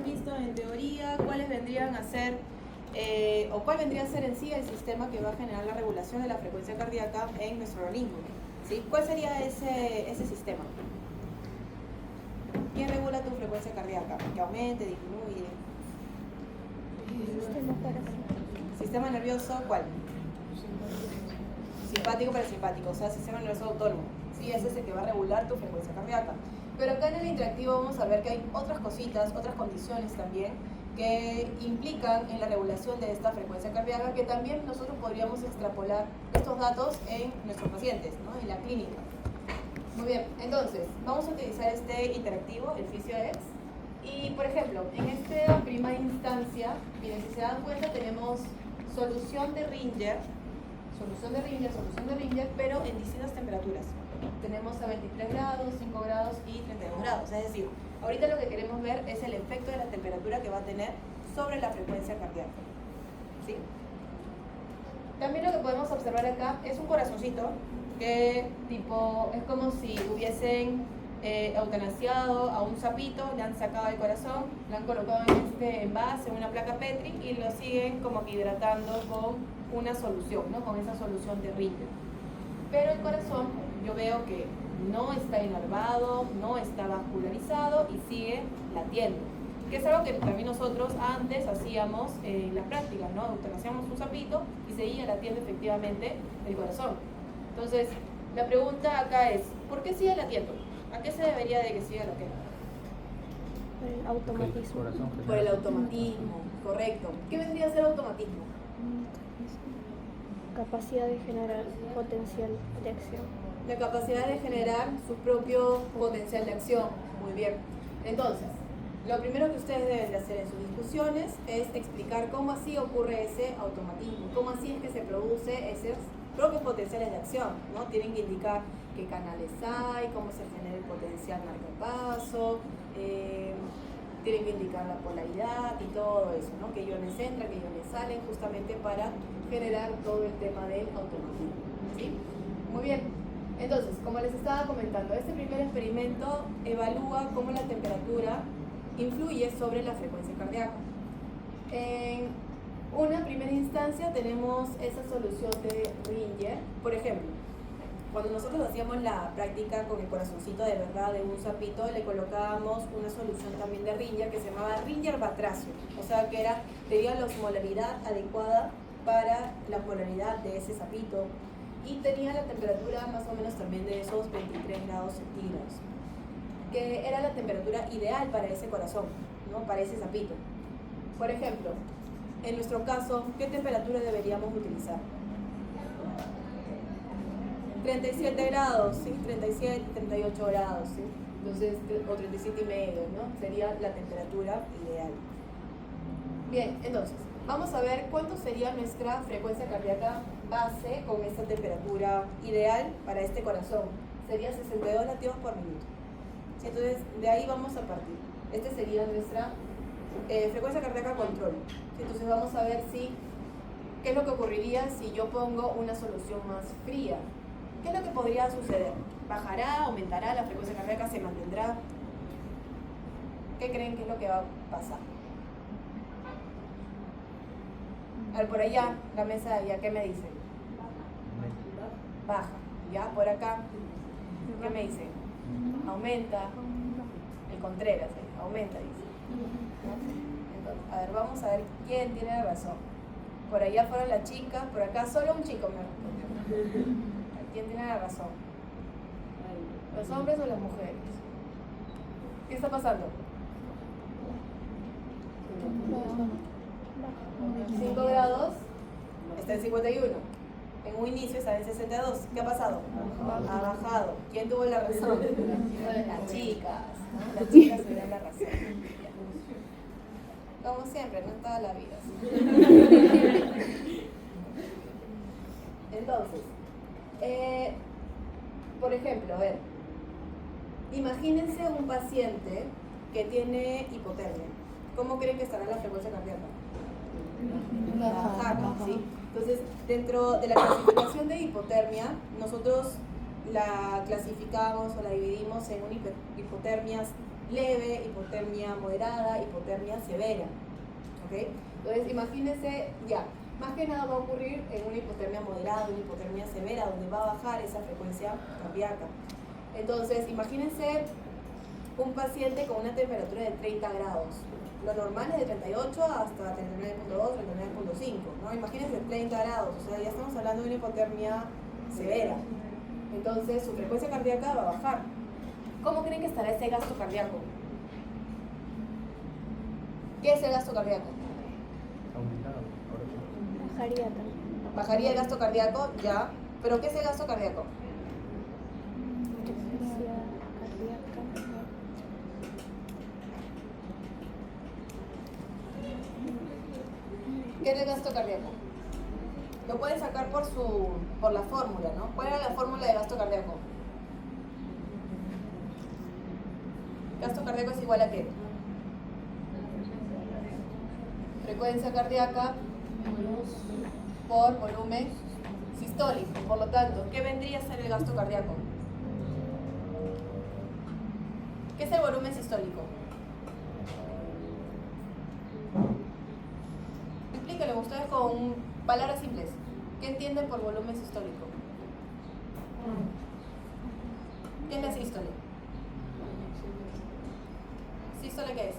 visto en teoría cuáles vendrían a ser, o cuál vendría a ser en sí el sistema que va a generar la regulación de la frecuencia cardíaca en nuestro organismo, ¿sí? ¿Cuál sería ese sistema? ¿Quién regula tu frecuencia cardíaca? ¿Que aumente, disminuye? ¿Sistema nervioso cuál? Simpático parasimpático, o sea, sistema nervioso autónomo. ¿Sí? Ese es el que va a regular tu frecuencia cardíaca. Pero acá en el interactivo vamos a ver que hay otras cositas, otras condiciones también que implican en la regulación de esta frecuencia cardíaca, que también nosotros podríamos extrapolar estos datos en nuestros pacientes, ¿no? En la clínica. Muy bien, entonces vamos a utilizar este interactivo, el PhysioX. Y por ejemplo, en esta primera instancia, miren, si se dan cuenta tenemos solución de Ringer, pero en distintas temperaturas. Tenemos a 23 grados, 5 grados y 32 grados. Es decir, ahorita lo que queremos ver es el efecto de la temperatura que va a tener sobre la frecuencia cardíaca. ¿Sí? También lo que podemos observar acá es un corazoncito que tipo es como si hubiesen eutanasiado a un sapito, le han sacado el corazón, le han colocado en este envase, en una placa Petri, y lo siguen como que hidratando con una solución, ¿no? Con esa solución de Ringer. Pero el corazón yo veo que no está inervado, no está vascularizado y sigue latiendo, que es algo que también nosotros antes hacíamos en las prácticas, ¿no? Eutanasiamos un sapito y seguía latiendo efectivamente el corazón. Entonces, la pregunta acá es, ¿por qué sigue latiendo? ¿A qué se debería de que siga latiendo? Por el automatismo. Por el automatismo, correcto. ¿Qué vendría a ser automatismo? Capacidad de generar potencial de acción. La capacidad de generar su propio potencial de acción. Muy bien. Entonces, lo primero que ustedes deben de hacer en sus discusiones es explicar cómo así ocurre ese automatismo, cómo así es que se produce esos propios potenciales de acción, ¿no? Tienen que indicar qué canales hay, cómo se genera el potencial marcapaso, tienen que indicar la polaridad y todo eso, ¿no? Qué iones entran, qué iones salen, justamente para generar todo el tema del automatismo, ¿sí? Muy bien. Entonces, como les estaba comentando, este primer experimento evalúa cómo la temperatura influye sobre la frecuencia cardíaca. En una primera instancia tenemos esa solución de Ringer. Por ejemplo, cuando nosotros hacíamos la práctica con el corazoncito de verdad de un sapito, le colocábamos una solución también de Ringer que se llamaba Ringer Batracio, o sea que tenía la osmolaridad adecuada para la polaridad de ese sapito y tenía la temperatura más o menos también de esos 23 grados centígrados, que era la temperatura ideal para ese corazón, ¿no? Para ese sapito. Por ejemplo, en nuestro caso, ¿qué temperatura deberíamos utilizar? 37 grados, ¿sí? 37, 38 grados, ¿sí? Entonces, o 37 y medio, ¿no? Sería la temperatura ideal. Bien, entonces, vamos a ver cuánto sería nuestra frecuencia cardíaca base con esta temperatura ideal para este corazón. Sería 62 latidos por minuto. ¿Sí? Entonces, de ahí vamos a partir. Este sería nuestra frecuencia cardíaca control. ¿Sí? Entonces, vamos a ver qué es lo que ocurriría si yo pongo una solución más fría. ¿Qué es lo que podría suceder? ¿Bajará? ¿Aumentará? ¿La frecuencia cardíaca se mantendrá? ¿Qué creen que es lo que va a pasar? A ver, por allá, la mesa de allá, ¿qué me dicen? Baja. ¿Ya? Por acá, ¿qué me dicen? Aumenta. El Contreras, aumenta, dice. Entonces, a ver, vamos a ver quién tiene razón. Por allá fueron las chicas, por acá solo un chico me respondió. ¿Quién tiene la razón? ¿Los hombres o las mujeres? ¿Qué está pasando? 5 grados está en 51. En un inicio está en 62. ¿Qué ha pasado? Ha bajado. ¿Quién tuvo la razón? Las chicas. Las chicas tuvieron la razón. Como siempre, no toda la vida. Entonces, por ejemplo, a ver, imagínense un paciente que tiene hipotermia. ¿Cómo creen que estará la frecuencia cardíaca? Baja, ¿sí? Entonces, dentro de la clasificación de hipotermia, nosotros la clasificamos o la dividimos en hipotermias leve, hipotermia moderada, hipotermia severa. ¿Ok? Entonces, imagínense, ya, más que nada va a ocurrir en una hipotermia moderada, una hipotermia severa, donde va a bajar esa frecuencia cardíaca. Entonces, imagínense un paciente con una temperatura de 30 grados. Lo normal es de 38 hasta 39.2, 39.5, ¿no? Imagínense 30 grados, o sea, ya estamos hablando de una hipotermia severa. Entonces, su frecuencia cardíaca va a bajar. ¿Cómo creen que estará ese gasto cardíaco? ¿Qué es el gasto cardíaco? Bajaría también. Bajaría el gasto cardíaco, ya. ¿Pero qué es el gasto cardíaco? Frecuencia cardíaca. ¿Qué es el gasto cardíaco? Lo pueden sacar por la fórmula, ¿no? ¿Cuál era la fórmula de gasto cardíaco? Gasto cardíaco es igual a ¿qué? Frecuencia cardíaca por volumen sistólico. Por lo tanto, ¿qué vendría a ser el gasto cardíaco? ¿Qué es el volumen sistólico? Explíquenlo ustedes con palabras simples. ¿Qué entienden por volumen sistólico? ¿Qué es la sístole? ¿Sístole qué es?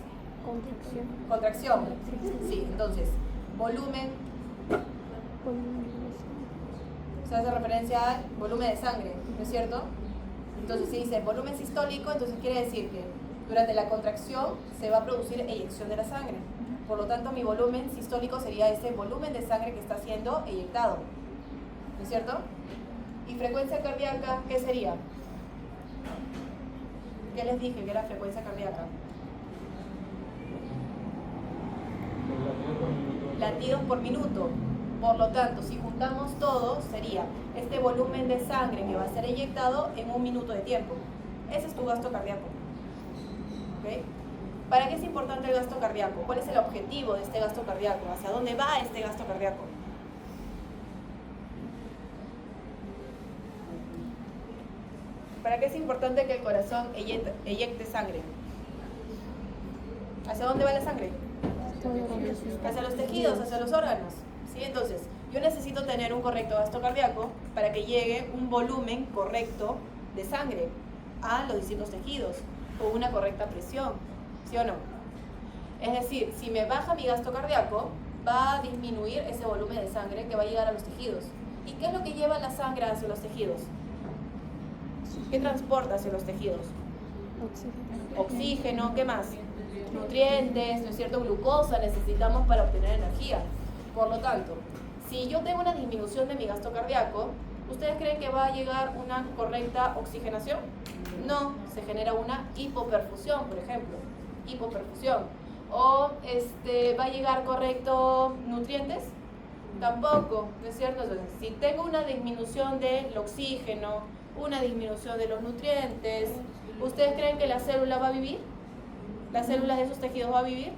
Contracción. Contracción. Sí, entonces, volumen se hace referencia al volumen de sangre, ¿no es cierto? Entonces, si dice volumen sistólico, entonces quiere decir que durante la contracción se va a producir eyección de la sangre. Por lo tanto, mi volumen sistólico sería ese volumen de sangre que está siendo eyectado, ¿no es cierto? Y frecuencia cardíaca, ¿qué sería? ¿Qué les dije que era frecuencia cardíaca? Latidos por minuto. Por lo tanto, si juntamos todo, sería este volumen de sangre que va a ser eyectado en un minuto de tiempo. Ese es tu gasto cardíaco. ¿Ok? ¿Para qué es importante el gasto cardíaco? ¿Cuál es el objetivo de este gasto cardíaco? ¿Hacia dónde va este gasto cardíaco? ¿Para qué es importante que el corazón eyecte sangre? ¿Hacia dónde va la sangre? Hacia los tejidos, hacia los órganos. ¿Sí? Entonces, yo necesito tener un correcto gasto cardíaco para que llegue un volumen correcto de sangre a los distintos tejidos, con una correcta presión, ¿sí o no? Es decir, si me baja mi gasto cardíaco, va a disminuir ese volumen de sangre que va a llegar a los tejidos. ¿Y qué es lo que lleva la sangre hacia los tejidos? ¿Qué transporta hacia los tejidos? Oxígeno, ¿qué más? Nutrientes, ¿no es cierto? Glucosa necesitamos para obtener energía. Por lo tanto, si yo tengo una disminución de mi gasto cardíaco, ¿ustedes creen que va a llegar una correcta oxigenación? No, se genera una hipoperfusión, por ejemplo. Hipoperfusión. ¿O va a llegar correcto nutrientes? Tampoco, ¿no es cierto? Entonces, si tengo una disminución del oxígeno, una disminución de los nutrientes, ¿ustedes creen que la célula va a vivir? ¿Las células de esos tejidos va a vivir?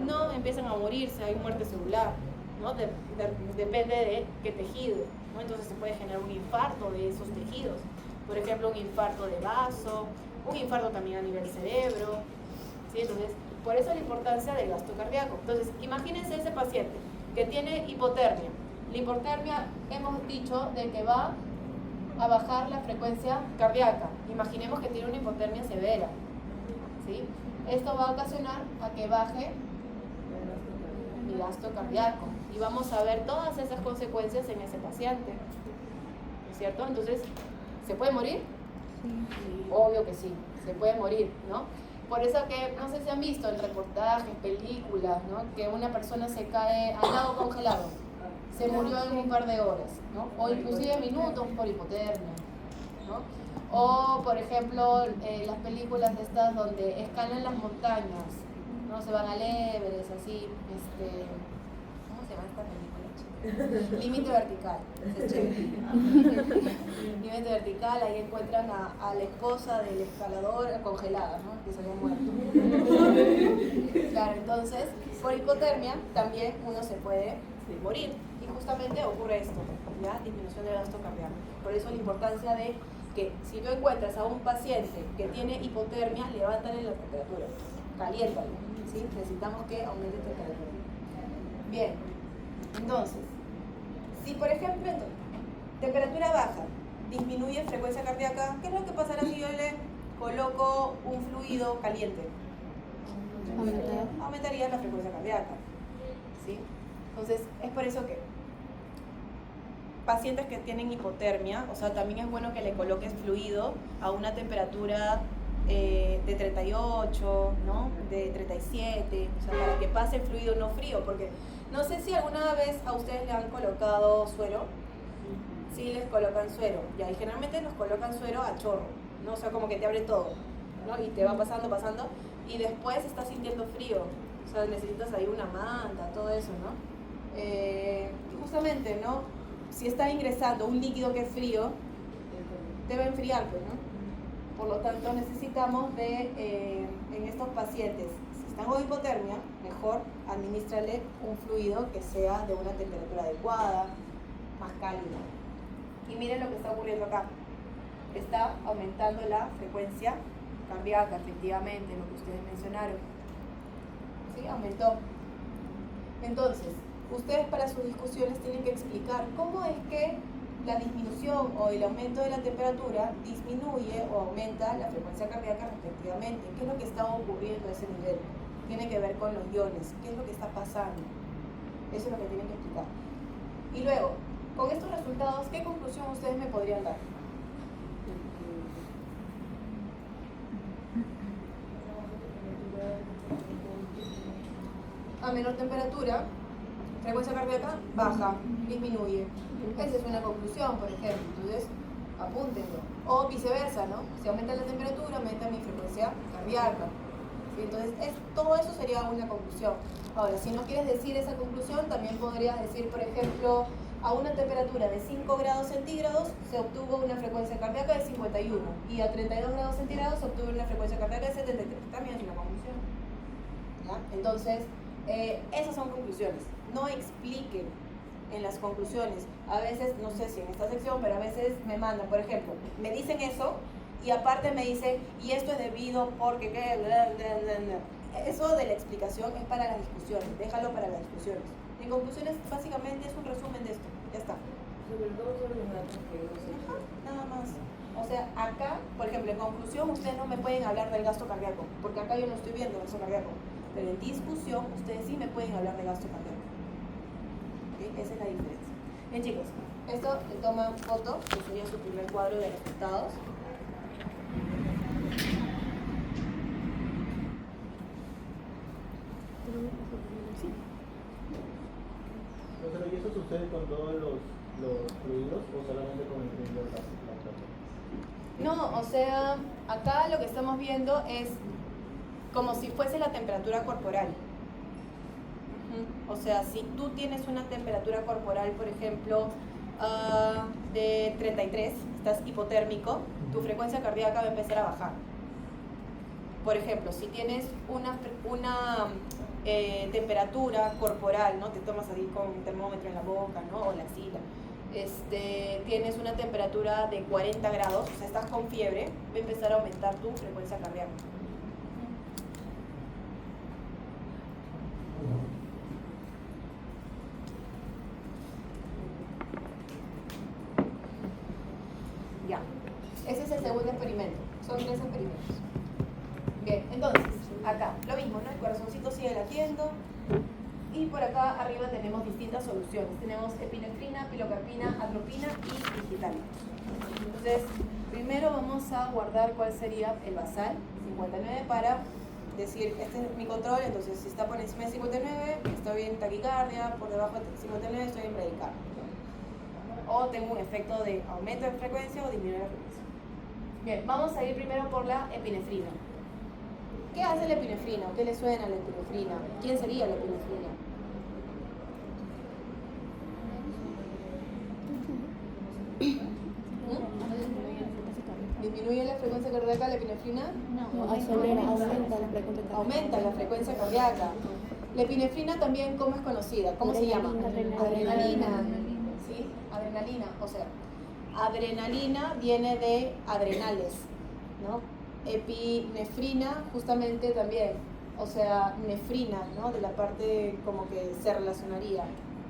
No, empiezan a morirse, hay muerte celular, ¿no? Depende de qué tejido, ¿no? Entonces se puede generar un infarto de esos tejidos, por ejemplo un infarto de vaso, un infarto también a nivel cerebro, ¿sí? Entonces, por eso la importancia del gasto cardíaco. Entonces, imagínense ese paciente que tiene hipotermia. La hipotermia hemos dicho de que va a bajar la frecuencia cardíaca. Imaginemos que tiene una hipotermia severa, ¿sí? Esto va a ocasionar a que baje mi gasto cardíaco y vamos a ver todas esas consecuencias en ese paciente, ¿no es cierto? Entonces, ¿se puede morir? Sí. Obvio que sí, se puede morir, ¿no? Por eso que, no sé si han visto en reportajes, películas, ¿no? Que una persona se cae al lago congelado, se murió en un par de horas, ¿no? O inclusive minutos por hipotermia, ¿no? O, por ejemplo, las películas de estas donde escalan las montañas, ¿no? Se van al Everest, así, ¿cómo se llama esta película? Límite vertical. Límite vertical, ahí encuentran a la esposa del escalador congelada, ¿no? Que se había muerto. Claro, entonces, por hipotermia también uno se puede morir. Y justamente ocurre esto, ¿ya? Disminución del gasto cardíaco. Por eso la importancia de que si tú encuentras a un paciente que tiene hipotermia, levántale la temperatura, caliéntalo, ¿sí? Necesitamos que aumente la temperatura. Bien, entonces, si por ejemplo, temperatura baja, disminuye frecuencia cardíaca, ¿qué es lo que pasará si yo le coloco un fluido caliente? Aumentaría la frecuencia cardíaca, ¿sí? Entonces, es por eso que pacientes que tienen hipotermia, o sea, también es bueno que le coloques fluido a una temperatura de 38, ¿no? De 37, o sea, para que pase el fluido no frío, porque no sé si alguna vez a ustedes le han colocado suero. Sí, les colocan suero, y generalmente nos colocan suero a chorro, ¿no? O sea, como que te abre todo, ¿no? Y te va pasando, y después estás sintiendo frío, o sea, necesitas ahí una manta, todo eso, ¿no? Justamente, ¿no? Si está ingresando un líquido que es frío, debe enfriar, pues, ¿no? Por lo tanto, necesitamos en estos pacientes, si están con hipotermia, mejor administrarle un fluido que sea de una temperatura adecuada, más cálida. Y miren lo que está ocurriendo acá. Está aumentando la frecuencia cardíaca, efectivamente, lo que ustedes mencionaron. ¿Sí? Aumentó. Entonces, ustedes para sus discusiones tienen que explicar cómo es que la disminución o el aumento de la temperatura disminuye o aumenta la frecuencia cardíaca respectivamente. ¿Qué es lo que está ocurriendo a ese nivel? Tiene que ver con los iones. ¿Qué es lo que está pasando? Eso es lo que tienen que explicar. Y luego, con estos resultados, ¿qué conclusión ustedes me podrían dar? A menor temperatura, frecuencia cardíaca baja, disminuye. Esa es una conclusión, por ejemplo. Entonces, apúntenlo. O viceversa, ¿no? Si aumenta la temperatura, aumenta mi frecuencia cardíaca. ¿Sí? Entonces, todo eso sería una conclusión. Ahora, si no quieres decir esa conclusión, también podrías decir, por ejemplo, a una temperatura de 5 grados centígrados se obtuvo una frecuencia cardíaca de 51 y a 32 grados centígrados se obtuvo una frecuencia cardíaca de 73. También es una conclusión. ¿Ya? Entonces, esas son conclusiones. No expliquen en las conclusiones. A veces, no sé si en esta sección, pero a veces me mandan, por ejemplo, me dicen eso y aparte me dicen, y esto es debido porque... Eso de la explicación es para las discusiones. Déjalo para las discusiones. En conclusiones, básicamente es un resumen de esto. Ya está. Sobre todo son los datos que no se Nada más. O sea, acá, por ejemplo, en conclusión, ustedes no me pueden hablar del gasto cardíaco, porque acá yo no estoy viendo el gasto cardíaco. Pero en discusión, ustedes sí me pueden hablar de gasto cardíaco. ¿Okay? Esa es la diferencia. Bien, chicos, esto le toma foto, que sería su primer cuadro de resultados. ¿Y eso sucede con todos los fluidos o solamente con el fluido de la No, o sea, acá lo que estamos viendo es como si fuese la temperatura corporal. O sea, si tú tienes una temperatura corporal, por ejemplo, de 33, estás hipotérmico, tu frecuencia cardíaca va a empezar a bajar. Por ejemplo, si tienes una temperatura corporal, ¿no? Te tomas ahí con un termómetro en la boca, ¿no? O en la axila. Tienes una temperatura de 40 grados, o sea, estás con fiebre, va a empezar a aumentar tu frecuencia cardíaca. Ya. Ese es el segundo experimento. Son 3 experimentos. Bien, entonces, acá, lo mismo, ¿no? El corazoncito sigue latiendo. Y por acá arriba tenemos distintas soluciones. Tenemos epinefrina, pilocarpina, atropina y digitalia. Entonces, primero vamos a guardar cuál sería el basal, 59, para decir, este es mi control, entonces si está por encima de 59, estoy en taquicardia, por debajo de 59 estoy en bradicardia. O tengo un efecto de aumento de frecuencia o disminución de frecuencia. Bien, vamos a ir primero por la epinefrina. ¿Qué hace la epinefrina? ¿Qué le suena a la epinefrina? ¿Quién sería la epinefrina? ¿Disminuye la frecuencia cardíaca la epinefrina? No, aumenta la frecuencia cardíaca. Aumenta la frecuencia cardíaca. La epinefrina también, ¿cómo es conocida? ¿Cómo se llama? Adrenalina. Adrenalina. ¿Sí? Adrenalina. O sea, Adrenalina viene de adrenales, ¿no? Epinefrina justamente también, o sea, nefrina, ¿no? De la parte como que se relacionaría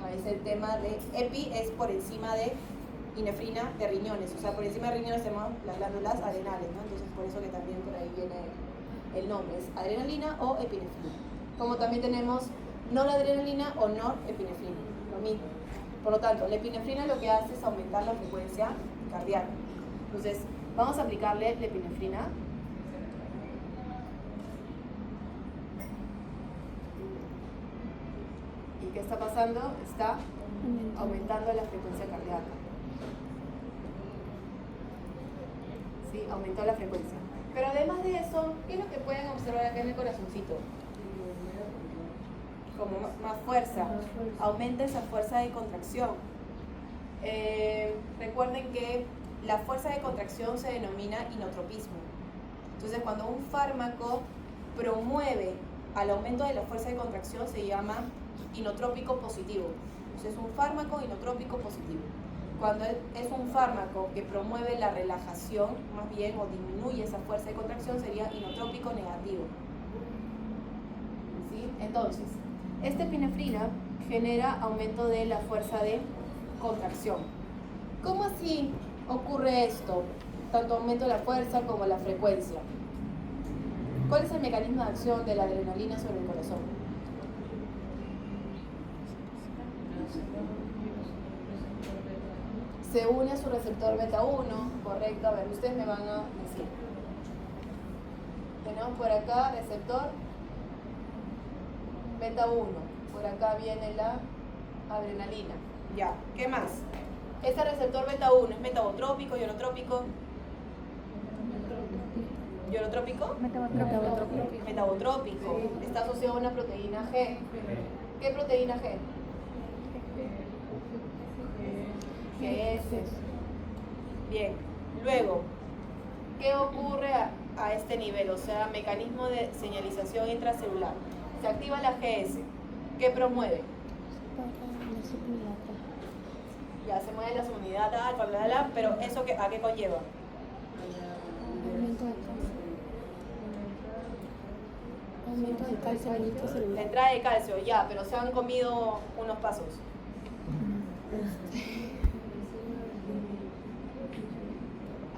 a ese tema de epi es por encima de y nefrina de riñones, o sea, por encima de riñones tenemos las glándulas adrenales, ¿no? Entonces por eso que también por ahí viene el nombre, es adrenalina o epinefrina. Como también tenemos noradrenalina o norepinefrina, lo mismo. Por lo tanto, la epinefrina lo que hace es aumentar la frecuencia cardíaca. Entonces, vamos a aplicarle la epinefrina. ¿Y qué está pasando? Está aumentando la frecuencia cardíaca. ¿Sí? Aumentó la frecuencia. Pero además de eso, ¿qué es lo que pueden observar acá en el corazoncito? Como más fuerza, aumenta esa fuerza de contracción. Recuerden que la fuerza de contracción se denomina inotropismo. Entonces, cuando un fármaco promueve al aumento de la fuerza de contracción, se llama inotrópico positivo. Entonces, es un fármaco inotrópico positivo. Cuando es un fármaco que promueve la relajación, más bien, o disminuye esa fuerza de contracción, sería inotrópico negativo. ¿Sí? Entonces, esta epinefrina genera aumento de la fuerza de contracción. ¿Cómo así ocurre esto? Tanto aumento de la fuerza como la frecuencia. ¿Cuál es el mecanismo de acción de la adrenalina sobre el corazón? Se une a su receptor beta 1, correcto, a ver, ustedes me van a decir. Tenemos por acá receptor beta 1, por acá viene la adrenalina. Ya, ¿qué más? Este receptor beta 1 es metabotrópico, ionotrópico. ¿Ionotrópico? Metabotrópico. Está asociado a una proteína G. ¿Qué proteína G? GS. Bien. Luego, ¿qué ocurre a este nivel? O sea, mecanismo de señalización intracelular. Se activa la GS. ¿Qué promueve? Ya se mueve la subunidad alfa, bla, bla, bla, pero ¿eso a qué conlleva? Aumento del calcio al intracelular. La entrada de calcio, ya, pero se han comido unos pasos.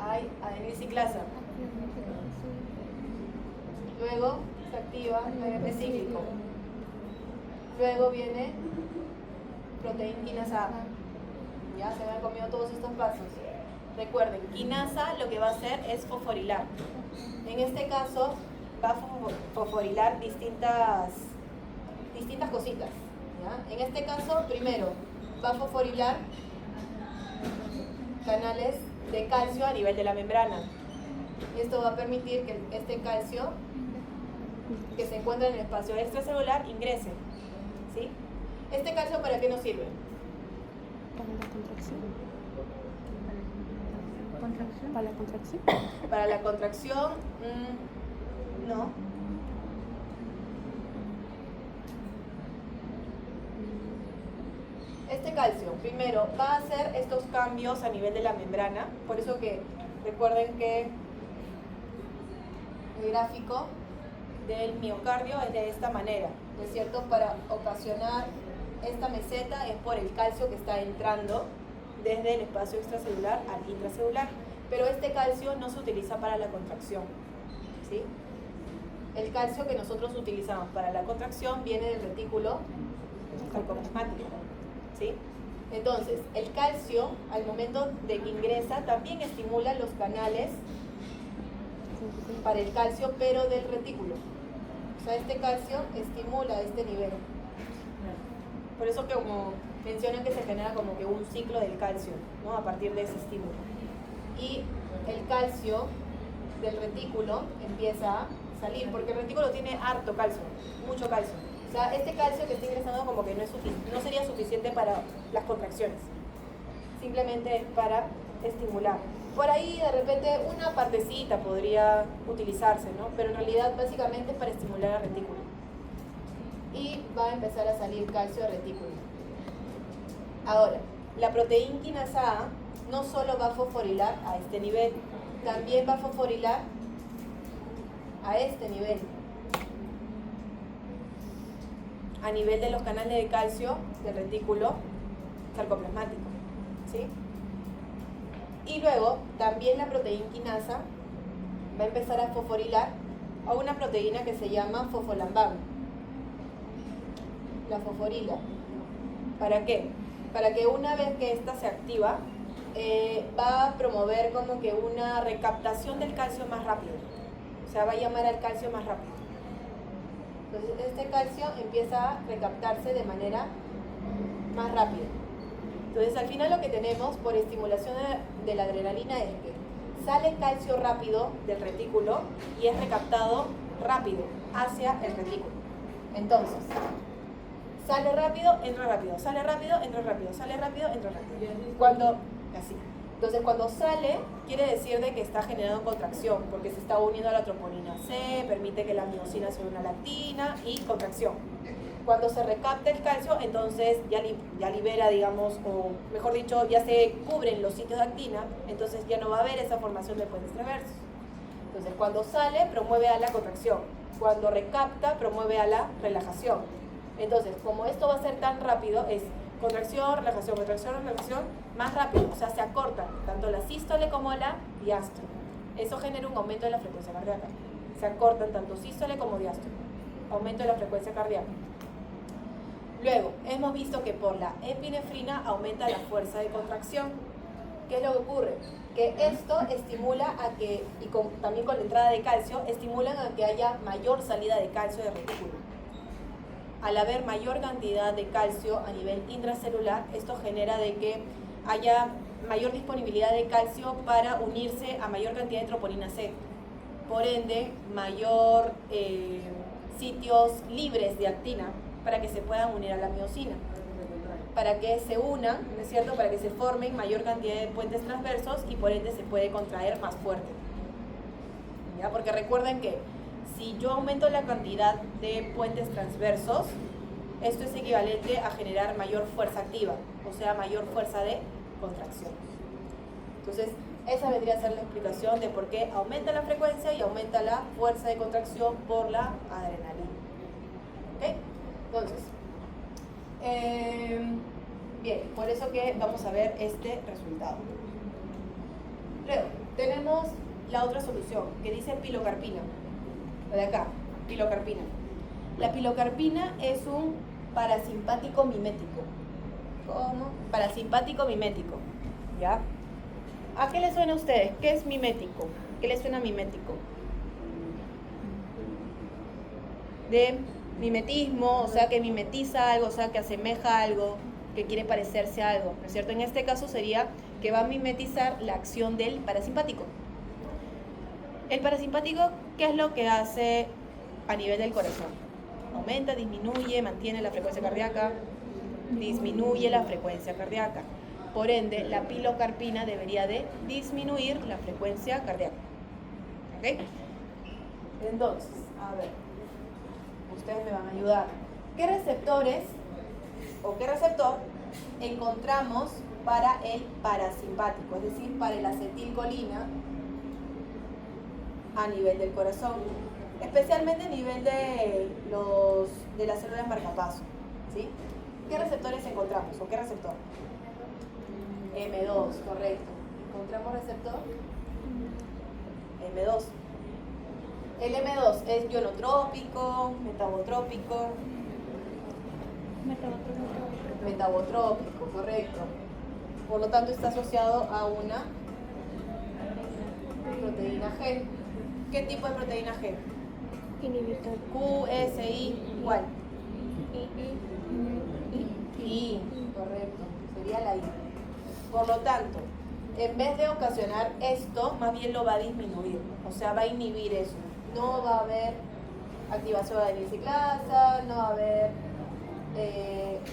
Hay adenosiclasa. Luego se activa el cíclico. Luego viene proteína quinasa A. Ya se han comido todos estos pasos. Recuerden, quinasa lo que va a hacer es fosforilar. En este caso va a fosforilar distintas cositas. ¿Ya? En este caso, primero, va a fosforilar canales de calcio a nivel de la membrana. Y esto va a permitir que este calcio que se encuentra en el espacio extracelular ingrese. ¿Sí? ¿Este calcio para qué nos sirve? Para la contracción. Para la contracción, no. Este calcio, primero, va a hacer estos cambios a nivel de la membrana, por eso que recuerden que el gráfico del miocardio es de esta manera, ¿no es cierto? Para ocasionar esta meseta es por el calcio que está entrando desde el espacio extracelular al intracelular, pero este calcio no se utiliza para la contracción, ¿sí? El calcio que nosotros utilizamos para la contracción viene del retículo sarcoplasmático, ¿sí? Entonces, el calcio, al momento de que ingresa, también estimula los canales para el calcio, pero del retículo. O sea, este calcio estimula este nivel. Por eso que como mencionan que se genera como que un ciclo del calcio, ¿no? A partir de ese estímulo. Y el calcio del retículo empieza a salir, porque el retículo tiene harto calcio, mucho calcio. O sea, este calcio que está ingresando como que no sería suficiente para las contracciones. Simplemente es para estimular. Por ahí de repente una partecita podría utilizarse, ¿no? Pero en realidad básicamente es para estimular al retículo. Y va a empezar a salir calcio del retículo. Ahora, la proteína quinasa A no solo va a fosforilar a este nivel, también va a fosforilar a este nivel, a nivel de los canales de calcio del retículo sarcoplasmático, ¿sí? Y luego también la proteína quinasa va a empezar a fosforilar a una proteína que se llama fosfolambán. La fosforila. ¿Para qué? Para que una vez que esta se activa, va a promover como que una recaptación del calcio más rápido. O sea, va a llamar al calcio más rápido. Entonces, este calcio empieza a recaptarse de manera más rápida. Entonces, al final lo que tenemos por estimulación de la adrenalina es que sale calcio rápido del retículo y es recaptado rápido hacia el retículo. Entonces, sale rápido, entra rápido, sale rápido, entra rápido, sale rápido, entra rápido. Entonces, cuando sale, quiere decir de que está generando contracción, porque se está uniendo a la troponina C, permite que la miosina se una a la actina y contracción. Cuando se recapta el calcio, entonces ya libera, digamos, o mejor dicho, ya se cubren los sitios de actina, entonces ya no va a haber esa formación de puentes transversos. Entonces, cuando sale, promueve a la contracción. Cuando recapta, promueve a la relajación. Entonces, como esto va a ser tan rápido, es contracción, relajación, más rápido. O sea, se acortan tanto la sístole como la diástole. Eso genera un aumento de la frecuencia cardíaca. Se acortan tanto sístole como diástole. Aumento de la frecuencia cardíaca. Luego, hemos visto que por la epinefrina aumenta la fuerza de contracción. ¿Qué es lo que ocurre? Que esto estimula a que, y también con la entrada de calcio, estimulan a que haya mayor salida de calcio del retículo. Al haber mayor cantidad de calcio a nivel intracelular, esto genera de que haya mayor disponibilidad de calcio para unirse a mayor cantidad de troponina C. Por ende, mayor sitios libres de actina para que se puedan unir a la miosina, para que se unan, ¿no es cierto?, para que se formen mayor cantidad de puentes transversos y por ende se puede contraer más fuerte. ¿Ya? Porque recuerden que si yo aumento la cantidad de puentes transversos, esto es equivalente a generar mayor fuerza activa, o sea, mayor fuerza de contracción. Entonces, esa vendría a ser la explicación de por qué aumenta la frecuencia y aumenta la fuerza de contracción por la adrenalina. ¿Ok? Entonces, bien, por eso que vamos a ver este resultado. Luego, tenemos la otra solución, que dice pilocarpina. La de acá, pilocarpina. La pilocarpina es un parasimpático mimético. ¿Cómo? Parasimpático mimético. ¿Ya? ¿A qué les suena a ustedes? ¿Qué es mimético? ¿Qué les suena mimético? De mimetismo, o sea, que mimetiza algo, o sea, que asemeja algo, que quiere parecerse a algo, ¿no es cierto? En este caso sería que va a mimetizar la acción del parasimpático. El parasimpático, ¿qué es lo que hace a nivel del corazón? Aumenta, disminuye, mantiene la frecuencia cardíaca, disminuye la frecuencia cardíaca. Por ende, la pilocarpina debería de disminuir la frecuencia cardíaca. ¿Ok? Entonces, a ver, ustedes me van a ayudar. ¿Qué receptores o qué receptor encontramos para el parasimpático? Es decir, para el acetilcolina a nivel del corazón, especialmente a nivel de las células marcapaso, ¿sí? ¿Qué receptores encontramos o qué receptor? M2, correcto. ¿Encontramos receptor? M2. El M2 es ionotrópico, metabotrópico. Metabotrópico, correcto. Por lo tanto está asociado a una proteína G. ¿Qué tipo de proteína G? Inhibitor. Q, S, I, ¿cuál? I, correcto. Sería la I. Por lo tanto, en vez de ocasionar esto, más bien lo va a disminuir. O sea, va a inhibir eso. No va a haber activación de adenosiclasa, no va a haber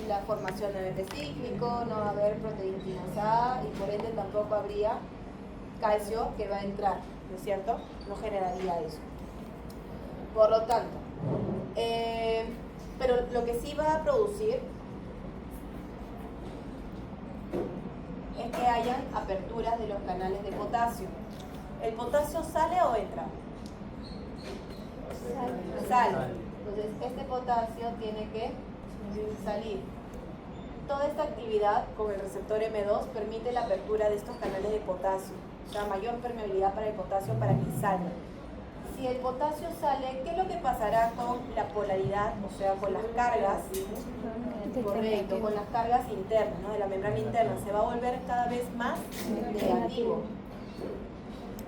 la formación de AMP cíclico, no va a haber proteína A y por ende tampoco habría calcio que va a entrar, ¿no es cierto? No generaría eso. Por lo tanto, pero lo que sí va a producir es que hayan aperturas de los canales de potasio. ¿El potasio sale o entra? Sale. Entonces, este potasio tiene que salir. Toda esta actividad con el receptor M2 permite la apertura de estos canales de potasio, o sea, mayor permeabilidad para el potasio para que salga. Si el potasio sale, ¿qué es lo que pasará con la polaridad, o sea, con las cargas? Correcto, con las cargas internas, ¿no? De la membrana interna. Se va a volver cada vez más negativo.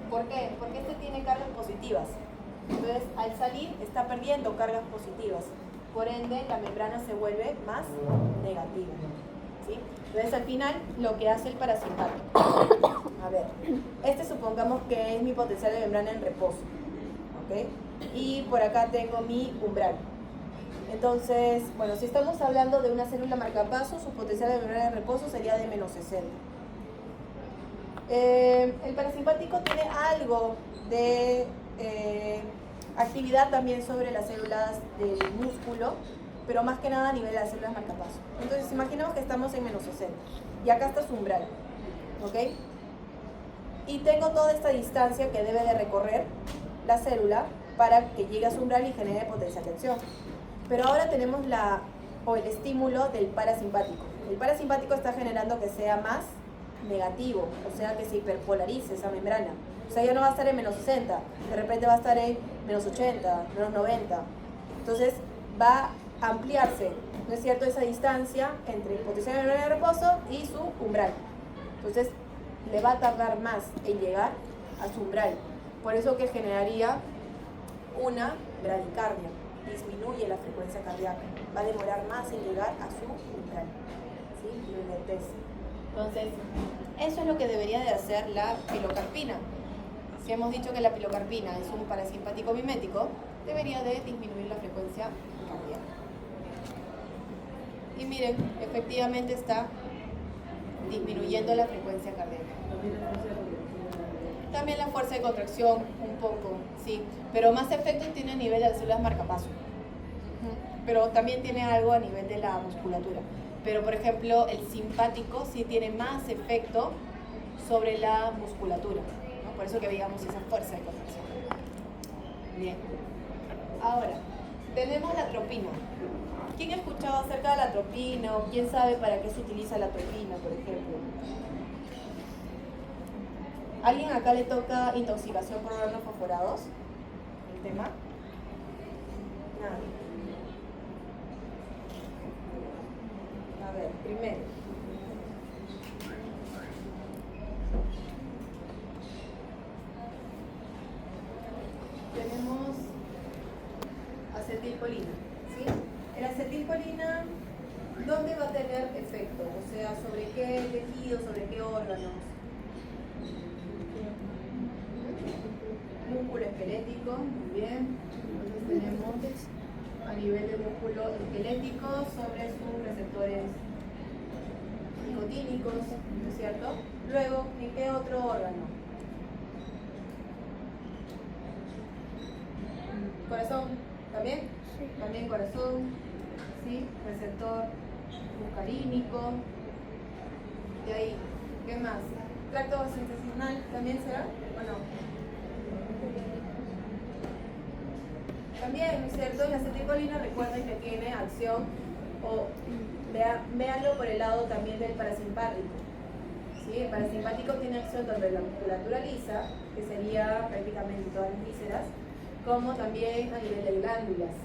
¿Por qué? Porque este tiene cargas positivas. Entonces, al salir, está perdiendo cargas positivas. Por ende, la membrana se vuelve más negativa. ¿Sí? Entonces, al final, lo que hace el parasimpático. A ver, este supongamos que es mi potencial de membrana en reposo. ¿Ok? Y por acá tengo mi umbral. Entonces, bueno, si estamos hablando de una célula marcapaso, su potencial de membrana en reposo sería de menos 60. El parasimpático tiene algo de actividad también sobre las células del músculo, pero más que nada a nivel de las células marcapaso. Entonces, imaginemos que estamos en menos 60 y acá está su umbral, ¿ok? Y tengo toda esta distancia que debe de recorrer la célula para que llegue a su umbral y genere potencial de acción. Pero ahora tenemos el estímulo del parasimpático. El parasimpático está generando que sea más negativo, o sea que se hiperpolarice esa membrana. O sea, ya no va a estar en menos 60, de repente va a estar en menos 80, menos 90. Entonces va a ampliarse, ¿no es cierto?, esa distancia entre el potencial de membrana de reposo y su umbral. Entonces le va a tardar más en llegar a su umbral. Por eso que generaría una bradicardia, disminuye la frecuencia cardíaca, va a demorar más en llegar a su umbral, ¿sí? Y lentece. Entonces, eso es lo que debería de hacer la pilocarpina. Si hemos dicho que la pilocarpina es un parasimpático mimético, debería de disminuir la frecuencia cardíaca. Y miren, efectivamente está disminuyendo la frecuencia cardíaca. También la fuerza de contracción, un poco, sí, pero más efecto tiene a nivel de las células marcapaso. Pero también tiene algo a nivel de la musculatura. Pero, por ejemplo, el simpático sí tiene más efecto sobre la musculatura, ¿no? Por eso que veíamos esa fuerza de contracción. Bien. Ahora, tenemos la atropina. ¿Quién ha escuchado acerca de la atropina o quién sabe para qué se utiliza la atropina, por ejemplo? ¿Alguien acá le toca intoxicación por organofosforados? ¿El tema? Nada. A ver, primero. Tenemos acetilcolina, ¿sí? El acetilcolina, ¿dónde va a tener efecto? O sea, ¿sobre qué tejido, sobre qué órganos? Músculo esquelético, muy bien. Entonces tenemos a nivel de músculo esquelético sobre sus receptores nicotínicos, ¿no es cierto? Luego, ¿en qué otro órgano? ¿Corazón? ¿También? Sí. También corazón, ¿sí? Receptor muscarínico. De ahí, ¿qué más? ¿Tracto gastrointestinal también será o no? También, ¿no es cierto? La acetilcolina, recuerden que tiene acción, o véanlo por el lado también del parasimpático. ¿Sí? El parasimpático tiene acción tanto en la musculatura lisa, que sería prácticamente todas las vísceras, como también a nivel de glándulas.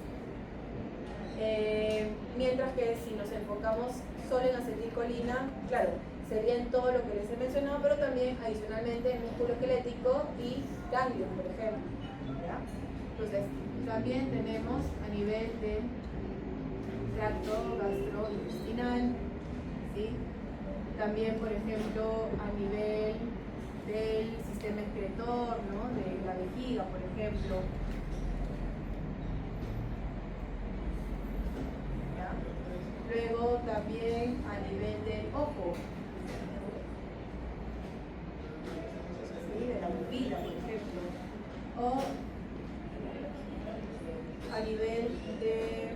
Mientras que si nos enfocamos solo en acetilcolina, claro, sería en todo lo que les he mencionado, pero también adicionalmente en músculo esquelético y ganglios, por ejemplo. ¿Ya? Entonces, también tenemos a nivel del tracto gastrointestinal, ¿sí? También, por ejemplo, a nivel del sistema excretor, ¿no? De la vejiga, por ejemplo. ¿Ya? Luego también a nivel del ojo, ¿sí? De la pupila, por ejemplo. O a nivel de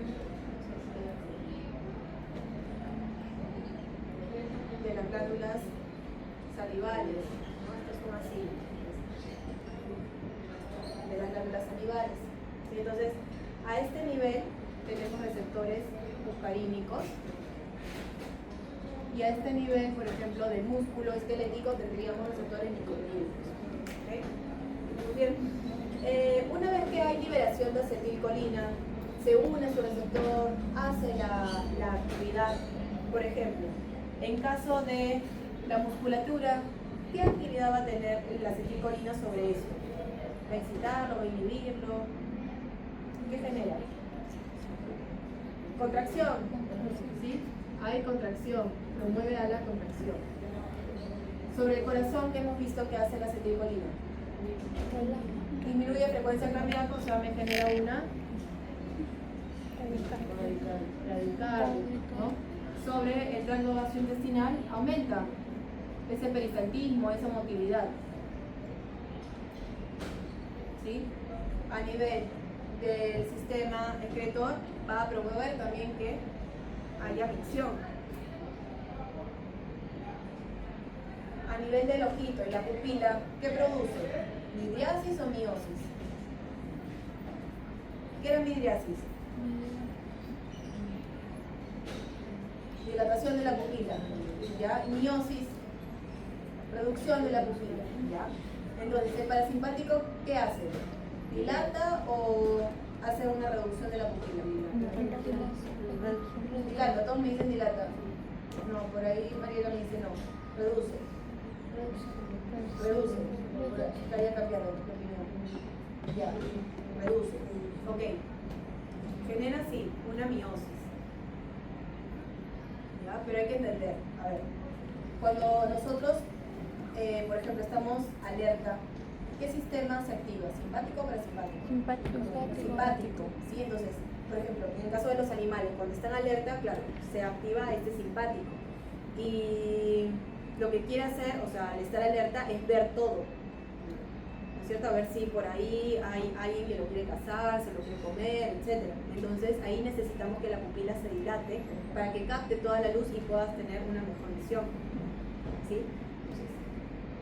las glándulas salivales, ¿no? Estos son así, de las glándulas salivales. ¿Sí? Entonces, a este nivel tenemos receptores muscarínicos. Y a este nivel, por ejemplo, del músculo esquelético tendríamos receptores nicotínicos. ¿Okay? Muy bien. Una vez que hay liberación de acetilcolina, se une a su receptor, hace la actividad. Por ejemplo, en caso de la musculatura, ¿qué actividad va a tener la acetilcolina sobre eso? ¿Va a excitarlo, va a inhibirlo? ¿Qué genera? Contracción. ¿Sí? Hay contracción, promueve a la contracción. Sobre el corazón, ¿qué hemos visto que hace la acetilcolina? Disminuye frecuencia cardíaca, o sea, me genera una radical, ¿no? Sobre el tracto gastrointestinal, aumenta ese peristaltismo, esa motilidad. ¿Sí? A nivel del sistema excretor, va a promover también que haya micción. A nivel del ojito y la pupila, ¿qué produce? ¿Midriasis o miosis? ¿Qué era midriasis? Dilatación de la pupila, ¿ya? Miosis, reducción de la pupila, ¿ya? Entonces, ¿el parasimpático qué hace? ¿Dilata o hace una reducción de la pupila? Dilata, todos me dicen dilata. No, por ahí Mariela me dice no. Reduce. Reduce. Que haya cambiado tu opinión. Ya. Reduce. Ok. Genera sí, una miosis. ¿Ya? Pero hay que entender. A ver. Cuando nosotros, por ejemplo, estamos alerta, ¿qué sistema se activa? ¿Simpático o parasimpático? Simpático. ¿Sí? Entonces, por ejemplo, en el caso de los animales, cuando están alerta, claro, se activa este simpático. Y lo que quiere hacer, o sea, al estar alerta, es ver todo. ¿No es cierto? A ver si por ahí hay alguien que lo quiere cazar, se lo quiere comer, etc. Entonces, ahí necesitamos que la pupila se dilate para que capte toda la luz y puedas tener una mejor visión. ¿Sí? Entonces,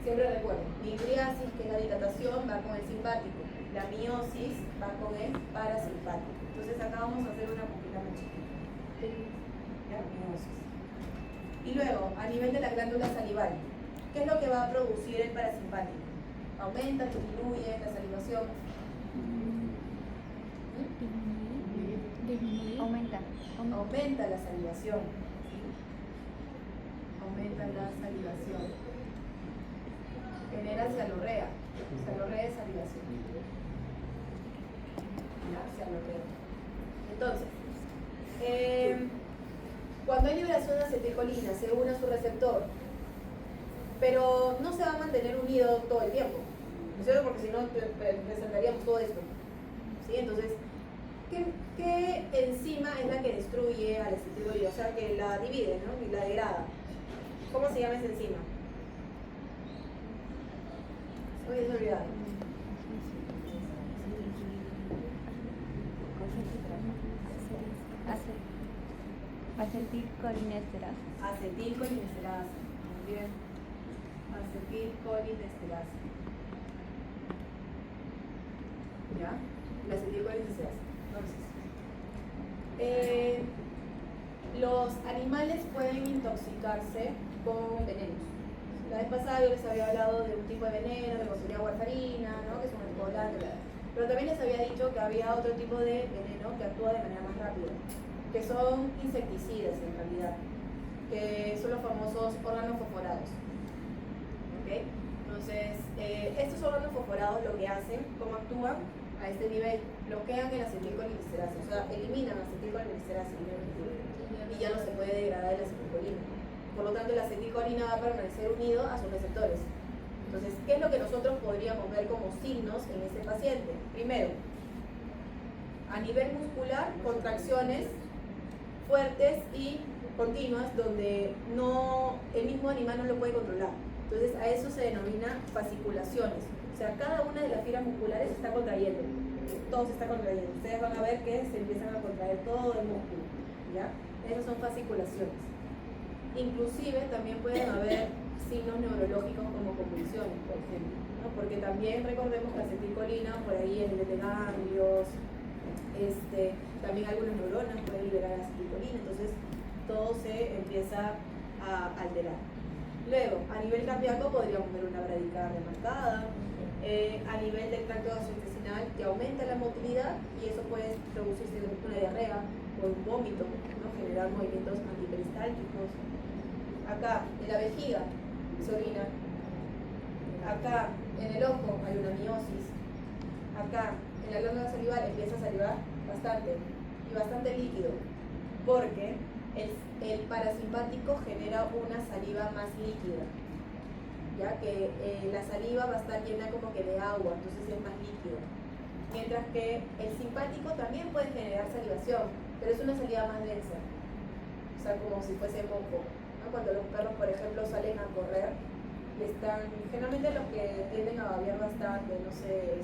siempre recuerden, midriasis, que es la dilatación, va con el simpático. La miosis va con el parasimpático. Entonces acá vamos a hacer una pupila más chiquita. ¿Ya? Miosis. Y luego, a nivel de la glándula salival, ¿qué es lo que va a producir el parasimpático? ¿Aumenta, disminuye la salivación? Aumenta la salivación. Aumenta la salivación. Genera cialorrea. Cialorrea es salivación. ¿Ya? Cialorrea. Entonces, cuando hay liberación de acetilcolina, se une a su receptor, pero no se va a mantener unido todo el tiempo, ¿no es cierto? Porque si no, presentaríamos todo esto. ¿Sí? Entonces, ¿qué enzima es la que destruye a la acetilcolina? O sea, que la divide, ¿no? Y la degrada. ¿Cómo se llama esa enzima? Hoy es olvidado. Acetilcolinesterasa. Acetilcolinesterasa. Muy bien. Acetilcolinesterasa. ¿Ya? La acetilcolinesterasa. Entonces, los animales pueden intoxicarse con venenos. La vez pasada yo les había hablado de un tipo de veneno, de Boswellia warfarina, ¿no? Que es un anticoagulante, pero también les había dicho que había otro tipo de veneno que actúa de manera más rápida, que son insecticidas en realidad, que son los famosos órganos fosforados. ¿Okay? Entonces, estos órganos fosforados lo que hacen, ¿cómo actúan? A este nivel, bloquean el acetilcolinesterasa, o sea, eliminan acetilcolinesterasa y ya no se puede degradar el acetilcolina. Por lo tanto, la acetilcolina va a permanecer unido a sus receptores. Entonces, ¿qué es lo que nosotros podríamos ver como signos en este paciente? Primero, a nivel muscular, contracciones fuertes y continuas donde el mismo animal no lo puede controlar. Entonces, a eso se denomina fasciculaciones. O sea, cada una de las fibras musculares se está contrayendo. Todo se está contrayendo. Ustedes van a ver que se empiezan a contraer todo el músculo. ¿Ya? Esas son fasciculaciones. Inclusive también pueden haber signos neurológicos como convulsiones, por ejemplo, ¿no? Porque también recordemos que la acetilcolina, por ahí el nivel de ganglios, también algunas neuronas pueden liberar acetilcolina, entonces todo se empieza a alterar. Luego, a nivel cardíaco podríamos ver una bradicardia marcada, a nivel del tracto gastrointestinal que aumenta la motilidad y eso puede producirse en una diarrea o un vómito, ¿no? Generar movimientos antiperistálticos. Acá, en la vejiga, se orina. Acá, en el ojo, hay una miosis. Acá, en la glándula salival, empieza a salivar bastante y bastante líquido, porque el parasimpático genera una saliva más líquida, ya que la saliva va a estar llena como que de agua, entonces es más líquido. Mientras que el simpático también puede generar salivación, pero es una saliva más densa, o sea, como si fuese moco, ¿no? Cuando los perros, por ejemplo, salen a correr y están, generalmente los que tienden a babear bastante, no sé,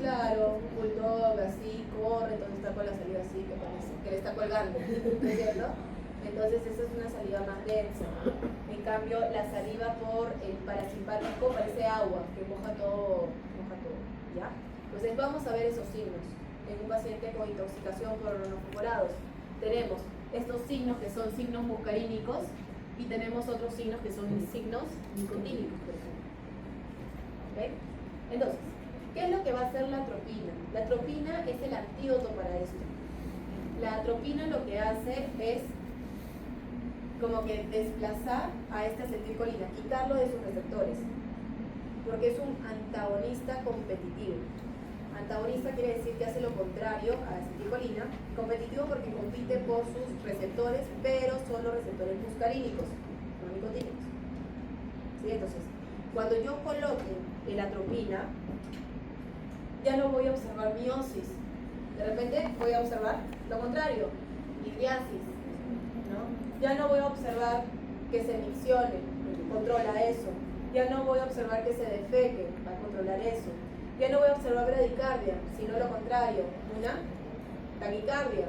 claro, un bulldog así, corre, entonces está con la saliva así, que parece que le está colgando, ¿no es cierto? Entonces esa es una saliva más densa. En cambio, la saliva por el parasimpático parece agua, que moja todo, ¿ya? Entonces vamos a ver esos signos. En un paciente con intoxicación por organofosforados tenemos estos signos que son signos muscarínicos y tenemos otros signos que son signos nicotínicos, por ejemplo. ¿Ok? Entonces, ¿qué es lo que va a hacer la atropina? La atropina es el antídoto para esto. La atropina lo que hace es como que desplazar a esta acetilcolina, quitarlo de sus receptores, porque es un antagonista competitivo. Antagonista quiere decir que hace lo contrario a la acetilcolina, competitivo porque compite por sus receptores, pero son los receptores muscarínicos, no nicotínicos. ¿Sí? Entonces, cuando yo coloque el atropina, ya no voy a observar miosis. De repente voy a observar lo contrario, litiasis, ¿no? Ya no voy a observar que se miccione, controla eso. Ya no voy a observar que se defeque, va a controlar eso. Ya no voy a observar bradicardia, sino lo contrario, una taquicardia,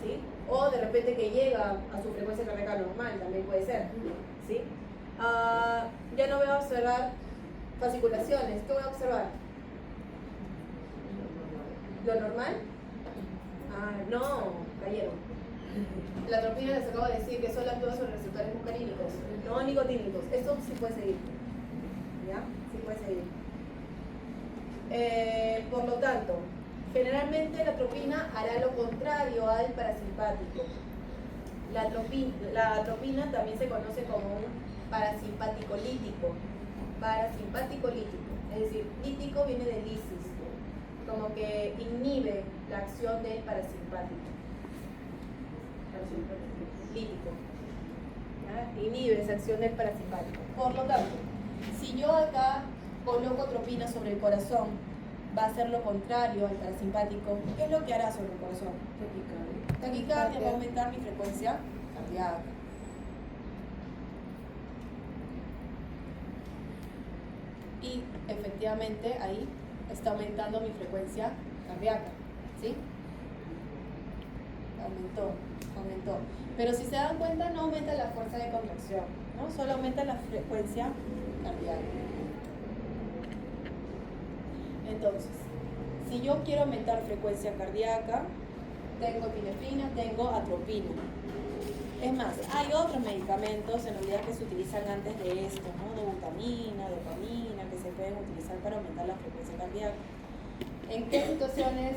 ¿sí? O de repente que llega a su frecuencia cardíaca normal, también puede ser, ¿sí? Ya no voy a observar fasciculaciones. ¿Qué voy a observar? ¿Lo normal? No, cayeron. La atropina les acabo de decir que solo actúa sobre receptores muscarínicos, no nicotínicos. Esto sí puede seguir. ¿Ya? Sí puede seguir. Por lo tanto, generalmente la atropina hará lo contrario al parasimpático. La atropina también se conoce como un parasimpático lítico. Parasimpático lítico. Es decir, lítico viene de lisis, como que inhibe la acción del parasimpático. Lítico. ¿Ya? Inhibe esa acción del parasimpático. Por lo tanto, si yo acá coloco atropina sobre el corazón, va a hacer lo contrario al parasimpático. ¿Qué es lo que hará sobre el corazón? Taquicardia, va a aumentar mi frecuencia cardíaca. Y efectivamente ahí está aumentando mi frecuencia cardíaca, ¿sí? Aumentó. Pero si se dan cuenta, no aumenta la fuerza de contracción, ¿no? Solo aumenta la frecuencia cardíaca. Entonces, si yo quiero aumentar frecuencia cardíaca, tengo epinefrina, tengo atropina. Es más, hay otros medicamentos en realidad que se utilizan antes de esto, ¿no? Dobutamina, dopamina, que se pueden utilizar para aumentar la frecuencia cardíaca. ¿En qué situaciones,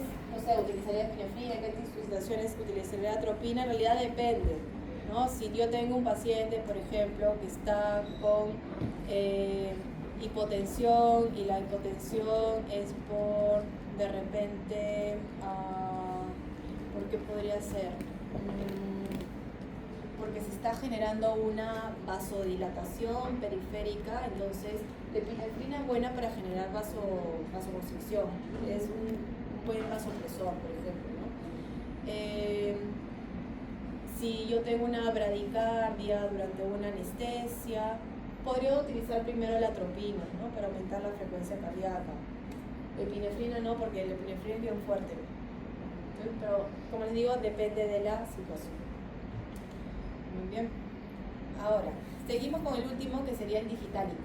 utilizaría epinefrina? ¿En qué situaciones utilizaría atropina? En realidad depende, ¿no? Si yo tengo un paciente, por ejemplo, que está con hipotensión y la hipotensión es por, de repente, ¿por qué podría ser? Porque se está generando una vasodilatación periférica, entonces la epinefrina es buena para generar vasoconstricción, es un buen vasopresor, por ejemplo, ¿no? Si yo tengo una bradicardia durante una anestesia, podría utilizar primero la atropina, ¿no? Para aumentar la frecuencia cardíaca. Epinefrina no, porque la epinefrina es bien fuerte, ¿sí? Pero como les digo, depende de la situación. Muy bien. Ahora, seguimos con el último que sería el digitálico.